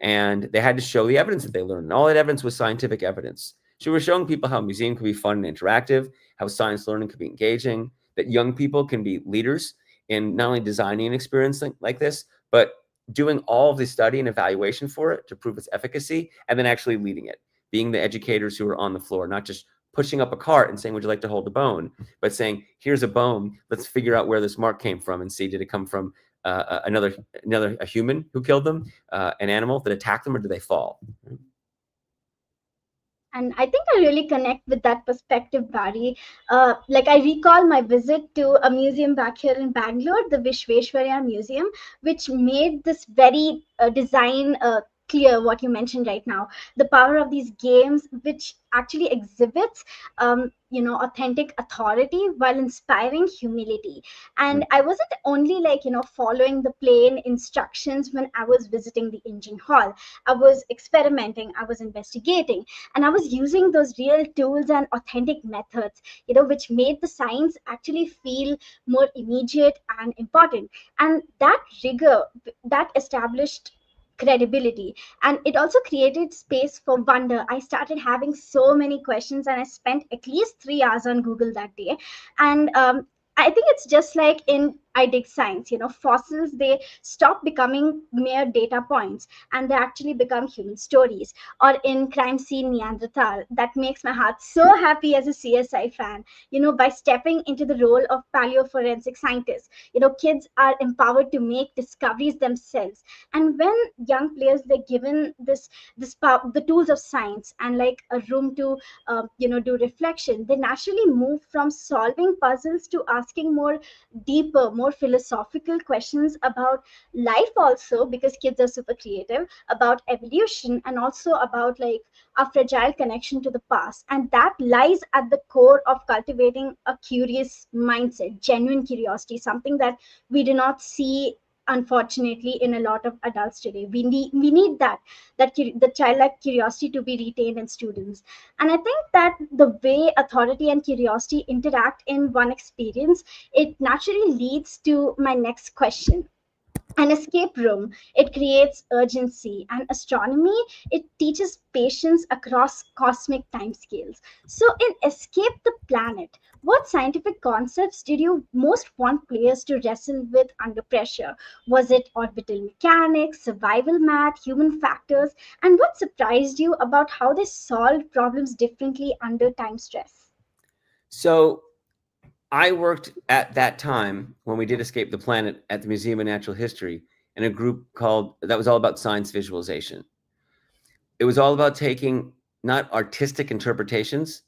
And they had to show the evidence that they learned. And all that evidence was scientific evidence. So we're showing people how a museum can be fun and interactive, how science learning can be engaging, that young people can be leaders in not only designing an experience like this, but doing all of the study and evaluation for it to prove its efficacy, and then actually leading it, being the educators who are on the floor, not just pushing up a cart and saying, would you like to hold a bone? But saying, here's a bone. Let's figure out where this mark came from and see, did it come from a human who killed them, an animal that attacked them, or did they fall? And I think I really connect with that perspective, Barry. Like I recall my visit to a museum back here in Bangalore, the Vishveshwaraya Museum, which made this very design clear what you mentioned right now, the power of these games, which actually exhibits authentic authority while inspiring humility. And I wasn't only following the plain instructions when I was visiting the engine hall. I was experimenting, I was investigating, and I was using those real tools and authentic methods, which made the science actually feel more immediate and important. And that rigor, that established credibility, and it also created space for wonder. I started having so many questions, and I spent at least 3 hours on Google that day. And I think it's just like in I dig science, fossils, they stop becoming mere data points and they actually become human stories. Or in Crime Scene Neanderthal, that makes my heart so happy as a CSI fan, by stepping into the role of paleoforensic scientists. Kids are empowered to make discoveries themselves. And when young players, they're given this power, the tools of science, and like a room to, do reflection, they naturally move from solving puzzles to asking more deeper, more philosophical questions about life also, because kids are super creative, about evolution, and also about like a fragile connection to the past. And that lies at the core of cultivating a curious mindset, genuine curiosity, something that we do not see, unfortunately, in a lot of adults today. We need the childlike curiosity to be retained in students. And I think that the way authority and curiosity interact in one experience, it naturally leads to my next question. An escape room, it creates urgency, and astronomy, it teaches patience across cosmic timescales. So in Escape the Planet, what scientific concepts did you most want players to wrestle with under pressure? Was it orbital mechanics, survival math, human factors? And what surprised you about how they solved problems differently under time stress? So I worked at that time when we did Escape the Planet at the Museum of Natural History in a group that was all about science visualization. It was all about taking not artistic interpretations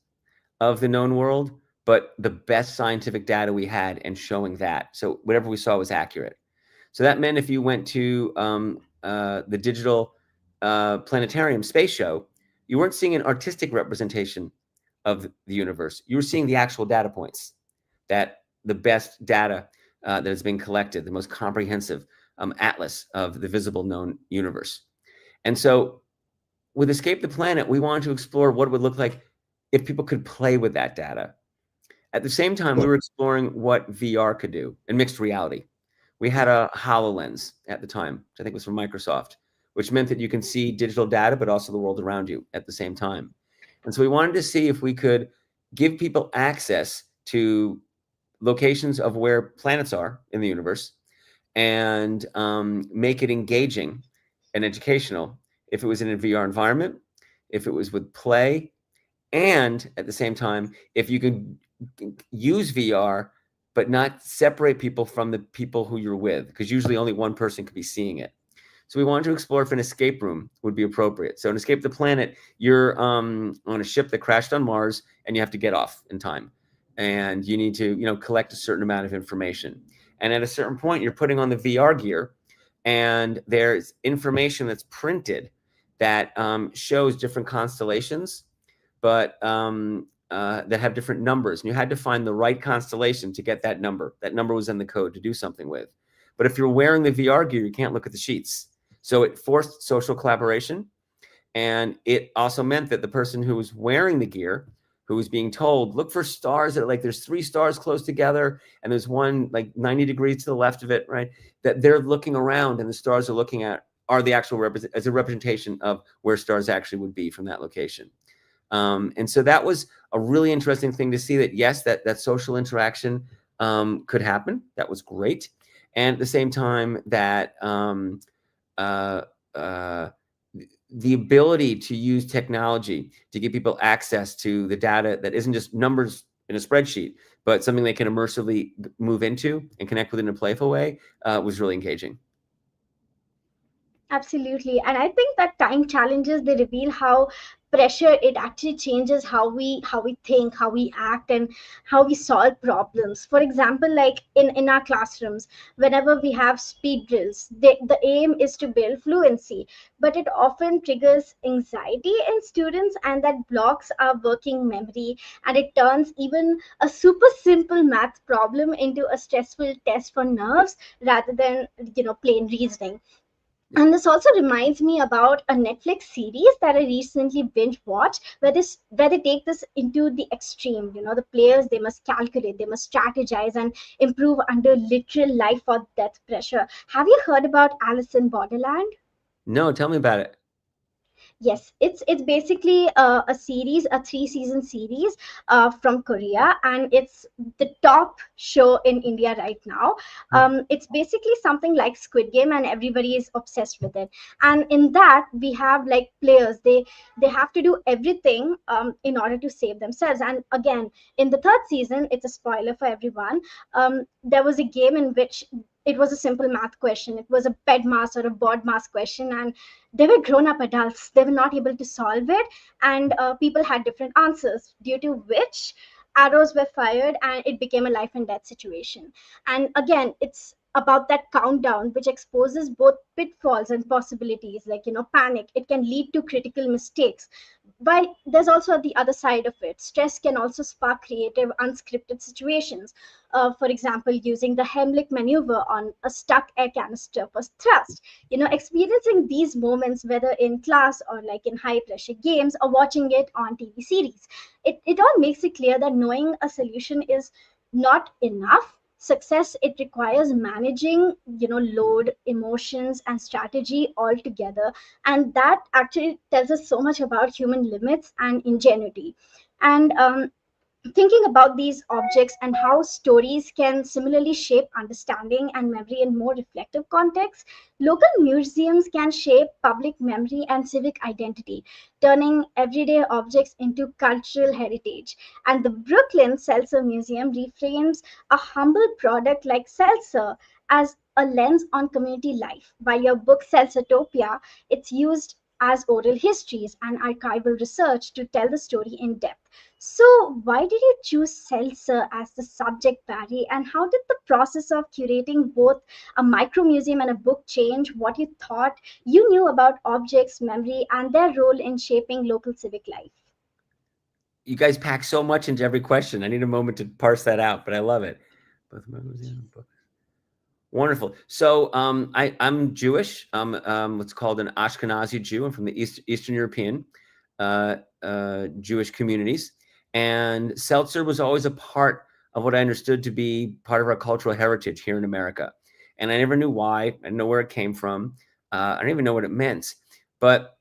of the known world, but the best scientific data we had and showing that. So whatever we saw was accurate. So that meant if you went to the digital planetarium space show, you weren't seeing an artistic representation of the universe. You were seeing the actual data points, that the best data that has been collected, the most comprehensive atlas of the visible known universe. And so with Escape the Planet, we wanted to explore what it would look like if people could play with that data. At the same time, we were exploring what VR could do and mixed reality. We had a HoloLens at the time, which I think was from Microsoft, which meant that you can see digital data, but also the world around you at the same time. And so we wanted to see if we could give people access to locations of where planets are in the universe and make it engaging and educational if it was in a VR environment, if it was with play, and at the same time, if you could use VR, but not separate people from the people who you're with, because usually only one person could be seeing it. So we wanted to explore if an escape room would be appropriate. So in Escape the Planet, you're on a ship that crashed on Mars, and you have to get off in time. And you need to, collect a certain amount of information. And at a certain point, you're putting on the VR gear, and there's information that's printed that shows different constellations, but that have different numbers. And you had to find the right constellation to get that number. That number was in the code to do something with. But if you're wearing the VR gear, you can't look at the sheets. So it forced social collaboration. And it also meant that the person who was wearing the gear, who was being told, look for stars that there's 3 stars close together, and there's one 90 degrees to the left of it, right? That they're looking around, and the stars are looking at are the actual as a representation of where stars actually would be from that location. And so that was a really interesting thing to see, that yes, that social interaction could happen. That was great. And at the same time, that the ability to use technology to give people access to the data that isn't just numbers in a spreadsheet, but something they can immersively move into and connect with in a playful way was really engaging. Absolutely. And I think that time challenges, they reveal how pressure, it actually changes how we think, how we act, and how we solve problems. For example, like in our classrooms, whenever we have speed drills, the aim is to build fluency, but it often triggers anxiety in students, and that blocks our working memory, and it turns even a super simple math problem into a stressful test for nerves rather than plain reasoning. And this also reminds me about a Netflix series that I recently binge watched, where they take this into the extreme. The players, they must calculate, they must strategize and improve under literal life or death pressure. Have you heard about Alice in Borderland? No, tell me about it. Yes, it's basically a series, a 3-season series from Korea, and it's the top show in India right now. It's basically something like Squid Game, and everybody is obsessed with it. And in that, we have like players. They have to do everything in order to save themselves. And again, in the third season, it's a spoiler for everyone. There was a game in which it was a simple math question. It was a bed mass or a board mass question, and they were grown-up adults. They were not able to solve it, and people had different answers, due to which arrows were fired, and it became a life and death situation. And again, it's about that countdown, which exposes both pitfalls and possibilities, like panic. It can lead to critical mistakes, but there's also the other side of it. Stress can also spark creative unscripted situations. For example, using the Heimlich maneuver on a stuck air canister for thrust. Experiencing these moments, whether in class or like in high pressure games or watching it on TV series, it all makes it clear that knowing a solution is not enough. Success, it requires managing load, emotions, and strategy all together. And that actually tells us so much about human limits and ingenuity. And thinking about these objects and how stories can similarly shape understanding and memory in more reflective contexts, local museums can shape public memory and civic identity, turning everyday objects into cultural heritage. And the Brooklyn Seltzer Museum reframes a humble product like seltzer as a lens on community life. By your book Seltzertopia, it's used as oral histories and archival research to tell the story in depth. So, why did you choose seltzer as the subject, Barry? And how did the process of curating both a micro museum and a book change what you thought you knew about objects, memory, and their role in shaping local civic life? You guys pack so much into every question. I need a moment to parse that out, but I love it. Both my museum and book. Wonderful. So I'm Jewish. I'm what's called an Ashkenazi Jew. I'm from the Eastern European Jewish communities. And seltzer was always a part of what I understood to be part of our cultural heritage here in America. And I never knew why. I didn't know where it came from. I didn't even know what it meant. But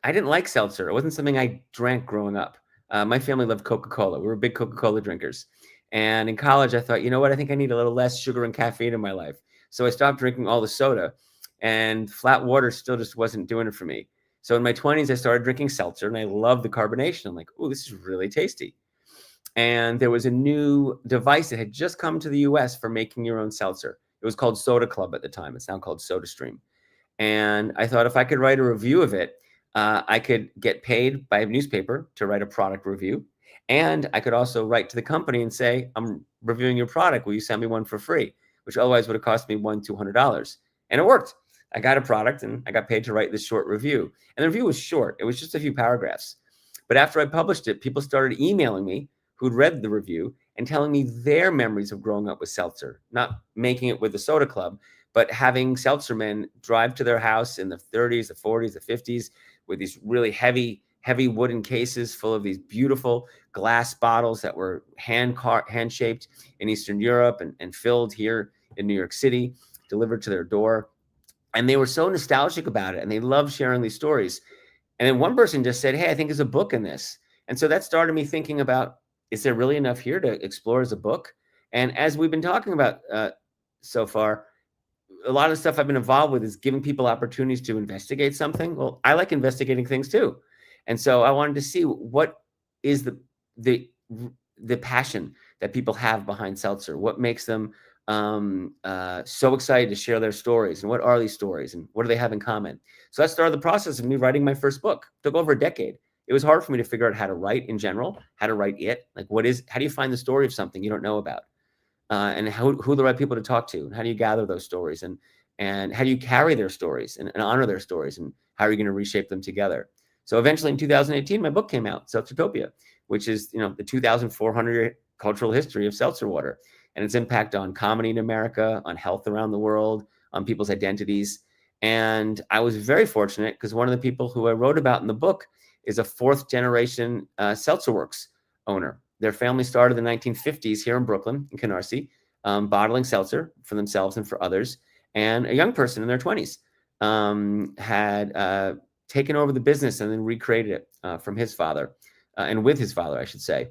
I didn't like seltzer. It wasn't something I drank growing up. My family loved Coca-Cola. We were big Coca-Cola drinkers. And in college, I thought, you know what? I think I need a little less sugar and caffeine in my life. So I stopped drinking all the soda, and flat water still just wasn't doing it for me. So in my 20s, I started drinking seltzer, and I loved the carbonation. I'm like, oh, this is really tasty. And there was a new device that had just come to the US for making your own seltzer. It was called Soda Club at the time. It's now called SodaStream. And I thought if I could write a review of it, I could get paid by a newspaper to write a product review. And I could also write to the company and say, I'm reviewing your product. Will you send me one for free? Which otherwise would have cost me $200. And it worked. I got a product and I got paid to write this short review. And the review was short. It was just a few paragraphs. But after I published it, people started emailing me who'd read the review and telling me their memories of growing up with seltzer, not making it with the Soda Club, but having seltzer men drive to their house in the 30s, the 40s, the 50s with these really heavy wooden cases full of these beautiful glass bottles that were hand-shaped in Eastern Europe and filled here in New York City, delivered to their door. And they were so nostalgic about it, and they loved sharing these stories. And then one person just said, hey, I think there's a book in this. And so that started me thinking about, is there really enough here to explore as a book? And as we've been talking about so far, a lot of the stuff I've been involved with is giving people opportunities to investigate something. Well, I like investigating things too. And so I wanted to see what is the passion that people have behind seltzer. What makes them so excited to share their stories, and what are these stories, and what do they have in common? So that started the process of me writing my first book. It took over a decade. It was hard for me to figure out how to write in general, how to write it. Like, how do you find the story of something you don't know about? And who are the right people to talk to? And how do you gather those stories? And how do you carry their stories and honor their stories? And how are you going to reshape them together? So eventually in 2018, my book came out, Seltzertopia, which is, the 2,400 cultural history of seltzer water and its impact on comedy in America, on health around the world, on people's identities. And I was very fortunate because one of the people who I wrote about in the book is a fourth generation Seltzer Works owner. Their family started in the 1950s here in Brooklyn, in Canarsie, bottling seltzer for themselves and for others. And a young person in their 20s had taken over the business and then recreated it from his father, and with his father, I should say.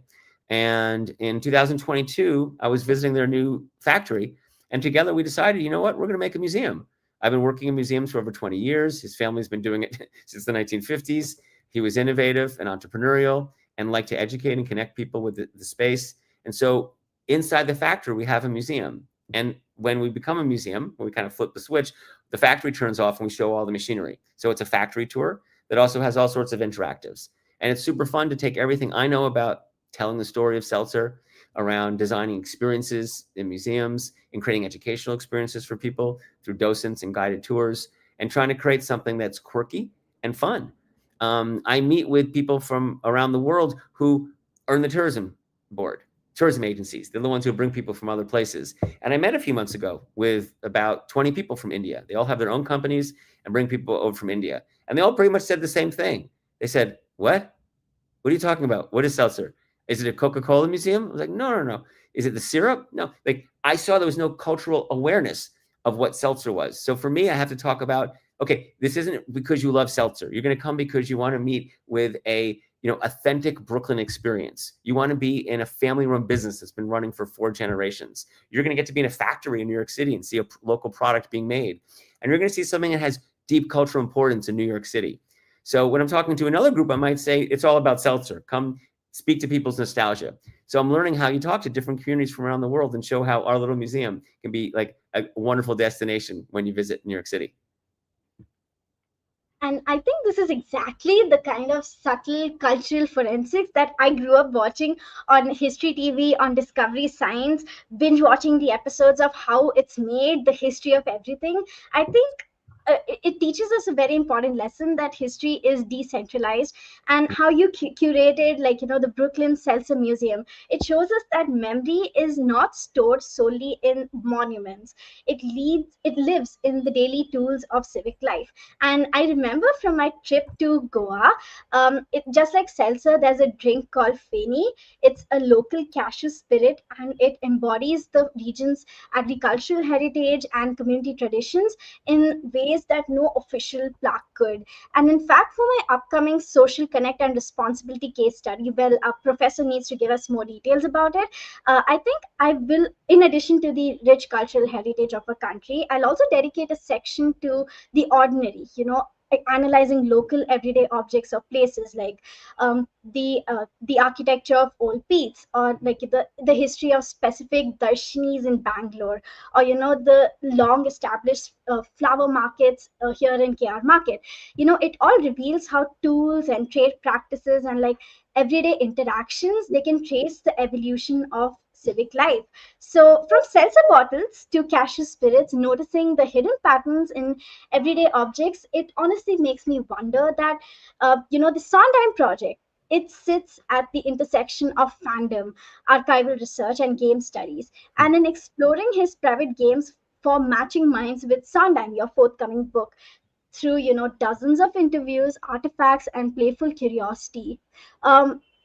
And in 2022, I was visiting their new factory, and together we decided, you know what, we're going to make a museum. I've been working in museums for over 20 years. His family's been doing it since the 1950s. He was innovative and entrepreneurial and liked to educate and connect people with the space. And so inside the factory, we have a museum. And when we become a museum, when we kind of flip the switch, the factory turns off and we show all the machinery. So it's a factory tour that also has all sorts of interactives. And it's super fun to take everything I know about telling the story of seltzer around designing experiences in museums and creating educational experiences for people through docents and guided tours, and trying to create something that's quirky and fun. I meet with people from around the world who are in the tourism agencies. They're the ones who bring people from other places. And I met a few months ago with about 20 people from India. They all have their own companies and bring people over from India. And they all pretty much said the same thing. They said, what? What are you talking about? What is seltzer? Is it a Coca-Cola museum? I was like, no. Is it the syrup? No. Like, I saw there was no cultural awareness of what seltzer was. So for me, I have to talk about, okay, this isn't because you love seltzer. You're going to come because you want to meet with a authentic Brooklyn experience. You want to be in a family-run business that's been running for 4 generations. You're going to get to be in a factory in New York City and see a local product being made. And you're going to see something that has deep cultural importance in New York City. So when I'm talking to another group, I might say it's all about seltzer. Come speak to people's nostalgia. So I'm learning how you talk to different communities from around the world and show how our little museum can be like a wonderful destination when you visit New York City. And I think this is exactly the kind of subtle cultural forensics that I grew up watching on History TV, on Discovery Science, binge watching the episodes of how it's made, the history of everything. I think it teaches us a very important lesson that history is decentralized, and how you curated, like, the Brooklyn Seltzer Museum. It shows us that memory is not stored solely in monuments. It lives in the daily tools of civic life. And I remember from my trip to Goa, it just like seltzer, there's a drink called Feni. It's a local cashew spirit, and it embodies the region's agricultural heritage and community traditions in ways that no official plaque could. And in fact, for my upcoming social connect and responsibility case study, well, our professor needs to give us more details about it. I think I will, in addition to the rich cultural heritage of a country, I'll also dedicate a section to the ordinary, like analyzing local everyday objects or places, like the architecture of old peats, or like the history of specific darshanis in Bangalore, or the long established flower markets here in KR market. It all reveals how tools and trade practices and like everyday interactions, they can trace the evolution of civic life. So from seltzer bottles to cashew spirits, noticing the hidden patterns in everyday objects, it honestly makes me wonder that the Sondheim project, it sits at the intersection of fandom, archival research, and game studies. And in exploring his private games for matching minds with Sondheim, your forthcoming book, through dozens of interviews, artifacts, and playful curiosity.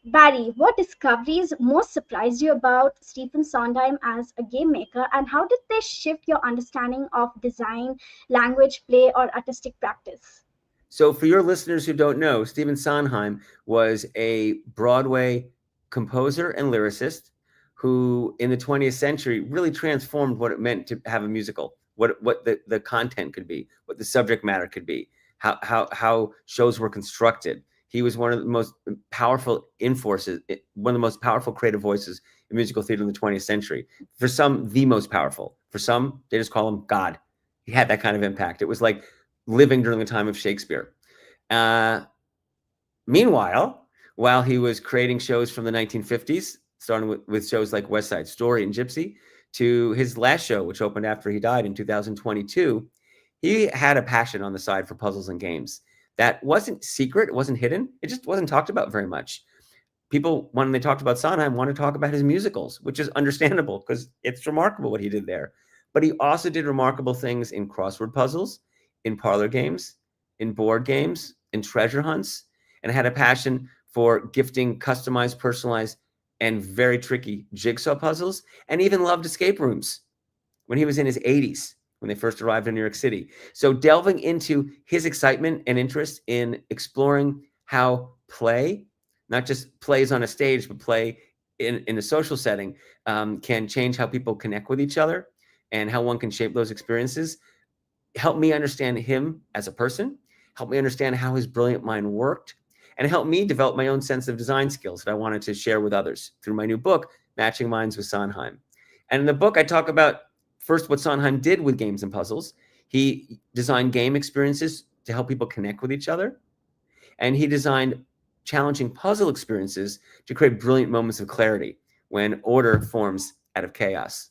Barry, what discoveries most surprised you about Stephen Sondheim as a game maker, and how did they shift your understanding of design, language, play, or artistic practice? So for your listeners who don't know, Stephen Sondheim was a Broadway composer and lyricist who in the 20th century really transformed what it meant to have a musical, what the content could be, what the subject matter could be, how shows were constructed. He was one of the most powerful one of the most powerful creative voices in musical theater in the 20th century. For some, the most powerful. For some, they just call him God. He had that kind of impact. It was like living during the time of Shakespeare. Meanwhile, while he was creating shows from the 1950s, starting with shows like West Side Story and Gypsy, to his last show, which opened after he died in 2022, he had a passion on the side for puzzles and games. That wasn't secret, it wasn't hidden, it just wasn't talked about very much. People, when they talked about Sondheim, want to talk about his musicals, which is understandable because it's remarkable what he did there. But he also did remarkable things in crossword puzzles, in parlor games, in board games, in treasure hunts, and had a passion for gifting customized, personalized, and very tricky jigsaw puzzles, and even loved escape rooms when he was in his 80s, when they first arrived in New York City. So delving into his excitement and interest in exploring how play, not just plays on a stage, but play in a social setting, can change how people connect with each other and how one can shape those experiences, helped me understand him as a person, helped me understand how his brilliant mind worked, and helped me develop my own sense of design skills that I wanted to share with others through my new book, Matching Minds with Sondheim. And in the book, I talk about first what Sondheim did with games and puzzles. He designed game experiences to help people connect with each other. And he designed challenging puzzle experiences to create brilliant moments of clarity when order forms out of chaos.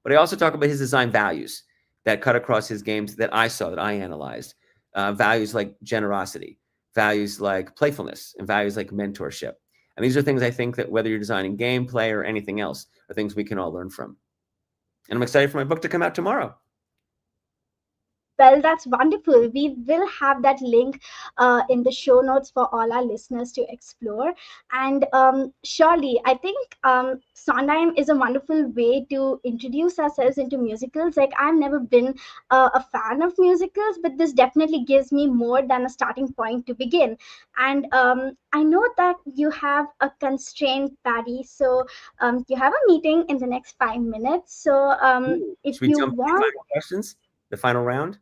But I also talk about his design values that cut across his games that I saw, that I analyzed. Values like generosity, values like playfulness, and values like mentorship. And these are things I think that whether you're designing gameplay or anything else, are things we can all learn from. And I'm excited for my book to come out tomorrow. Well, that's wonderful. We will have that link in the show notes for all our listeners to explore. And surely, I think Sondheim is a wonderful way to introduce ourselves into musicals. Like, I've never been a fan of musicals, but this definitely gives me more than a starting point to begin. And I know that you have a constraint, Patty. So you have a meeting in the next 5 minutes. So if Should we you jump to the want, final questions? The final round?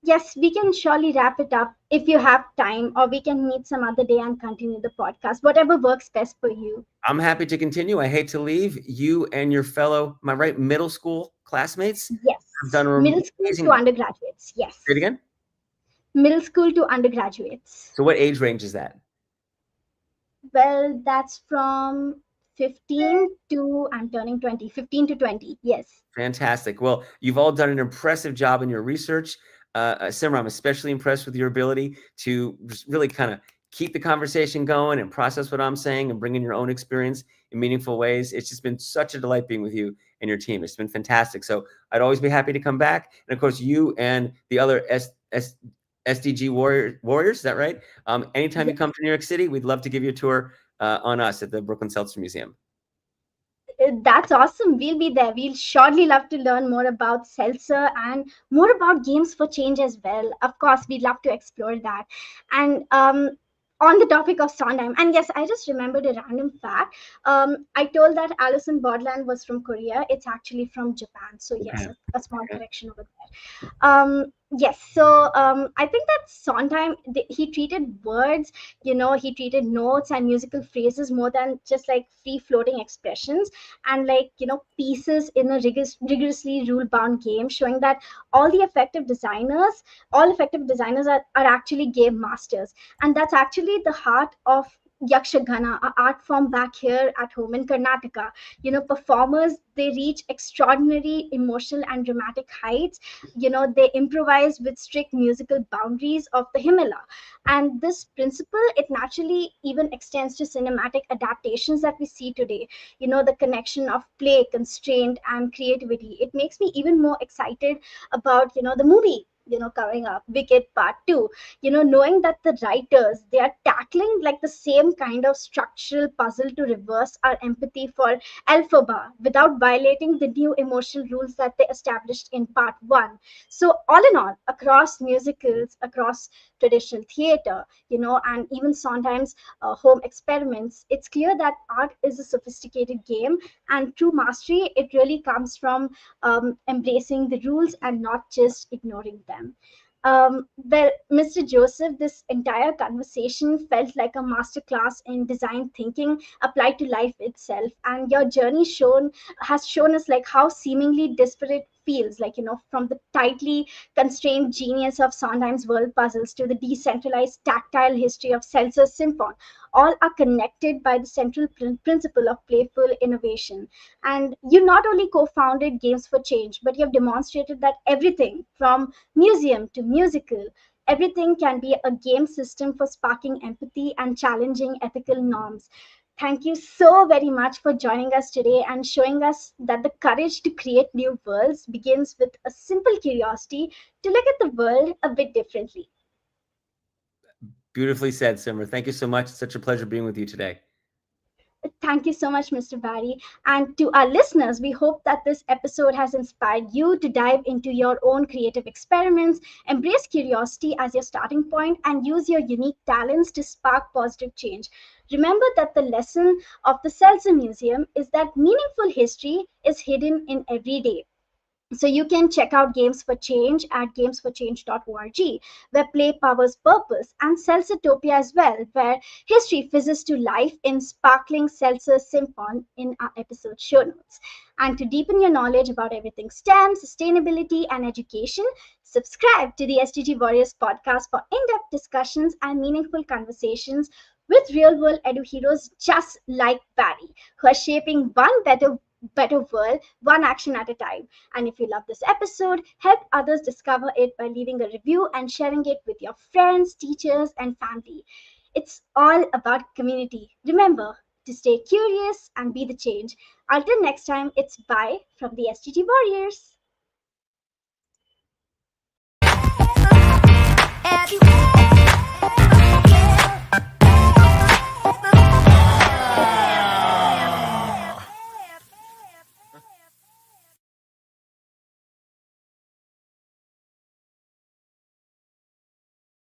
yes, we can surely wrap it up if you have time, or we can meet some other day and continue the podcast, whatever works best for you. I'm happy to continue. I hate to leave you and your fellow, am I right, middle school classmates. Yes, I've done middle school amazing. to undergraduates. Yes. Say it again? middle school to undergraduates. So what age range is that? Well, that's from 15 to I'm turning 20, 15 to 20. Yes. Fantastic. Well, you've all done an impressive job in your research. Simran, I'm especially impressed with your ability to just really kind of keep the conversation going and process what I'm saying and bring in your own experience in meaningful ways. It's just been such a delight being with you and your team. It's been fantastic. So I'd always be happy to come back. And of course, you and the other SDG Warriors, is that right? Anytime you come to New York City, we'd love to give you a tour on us at the Brooklyn Seltzer Museum. That's awesome. We'll be there. We'll surely love to learn more about seltzer and more about games for change as well. Of course, we'd love to explore that. And on the topic of Sondheim, and yes, I just remembered a random fact. I told that Alison Borderland was from Korea. It's actually from Japan. So yes, a small correction over there. Yes, so I think that Sondheim, he treated words, he treated notes and musical phrases more than just like free floating expressions and like, pieces in a rigorously rule bound game, showing that all effective designers are actually game masters. And that's actually the heart of Yakshagana, an art form back here at home in Karnataka. Performers, they reach extraordinary emotional and dramatic heights. They improvise with strict musical boundaries of the Himalaya. And this principle, it naturally even extends to cinematic adaptations that we see today. The connection of play, constraint, and creativity. It makes me even more excited about, the movie coming up, Wicked Part 2, knowing that the writers, they are tackling like the same kind of structural puzzle to reverse our empathy for Elphaba without violating the new emotional rules that they established in Part 1. So all in all, across musicals, across traditional theater, and even Sondheim's home experiments, it's clear that art is a sophisticated game, and true mastery, it really comes from embracing the rules and not just ignoring them. Well, Mr. Joseph, this entire conversation felt like a masterclass in design thinking applied to life itself. And your journey has shown us like how seemingly disparate feels like, from the tightly constrained genius of Sondheim's world puzzles to the decentralized tactile history of Seltzer's symphony. All are connected by the central principle of playful innovation. And you not only co-founded Games for Change, but you have demonstrated that everything from museum to musical, everything can be a game system for sparking empathy and challenging ethical norms. Thank you so very much for joining us today and showing us that the courage to create new worlds begins with a simple curiosity to look at the world a bit differently. Beautifully said, Simran. Thank you so much. It's such a pleasure being with you today. Thank you so much, Mr. Barry. And to our listeners, we hope that this episode has inspired you to dive into your own creative experiments, embrace curiosity as your starting point, and use your unique talents to spark positive change. Remember that the lesson of the Seltzer Museum is that meaningful history is hidden in every day. So you can check out Games for Change at gamesforchange.org, where play powers purpose, and Seltzertopia as well, where history fizzes to life in sparkling seltzer symphony in our episode show notes. And to deepen your knowledge about everything STEM, sustainability, and education, subscribe to the SDG Warriors podcast for in-depth discussions and meaningful conversations with real-world EDUheroes just like Barry, who are shaping one better world, one action at a time. And if you love this episode, help others discover it by leaving a review and sharing it with your friends, teachers, and family. It's all about community. Remember to stay curious and be the change. Until next time, it's bye from the SDG Warriors.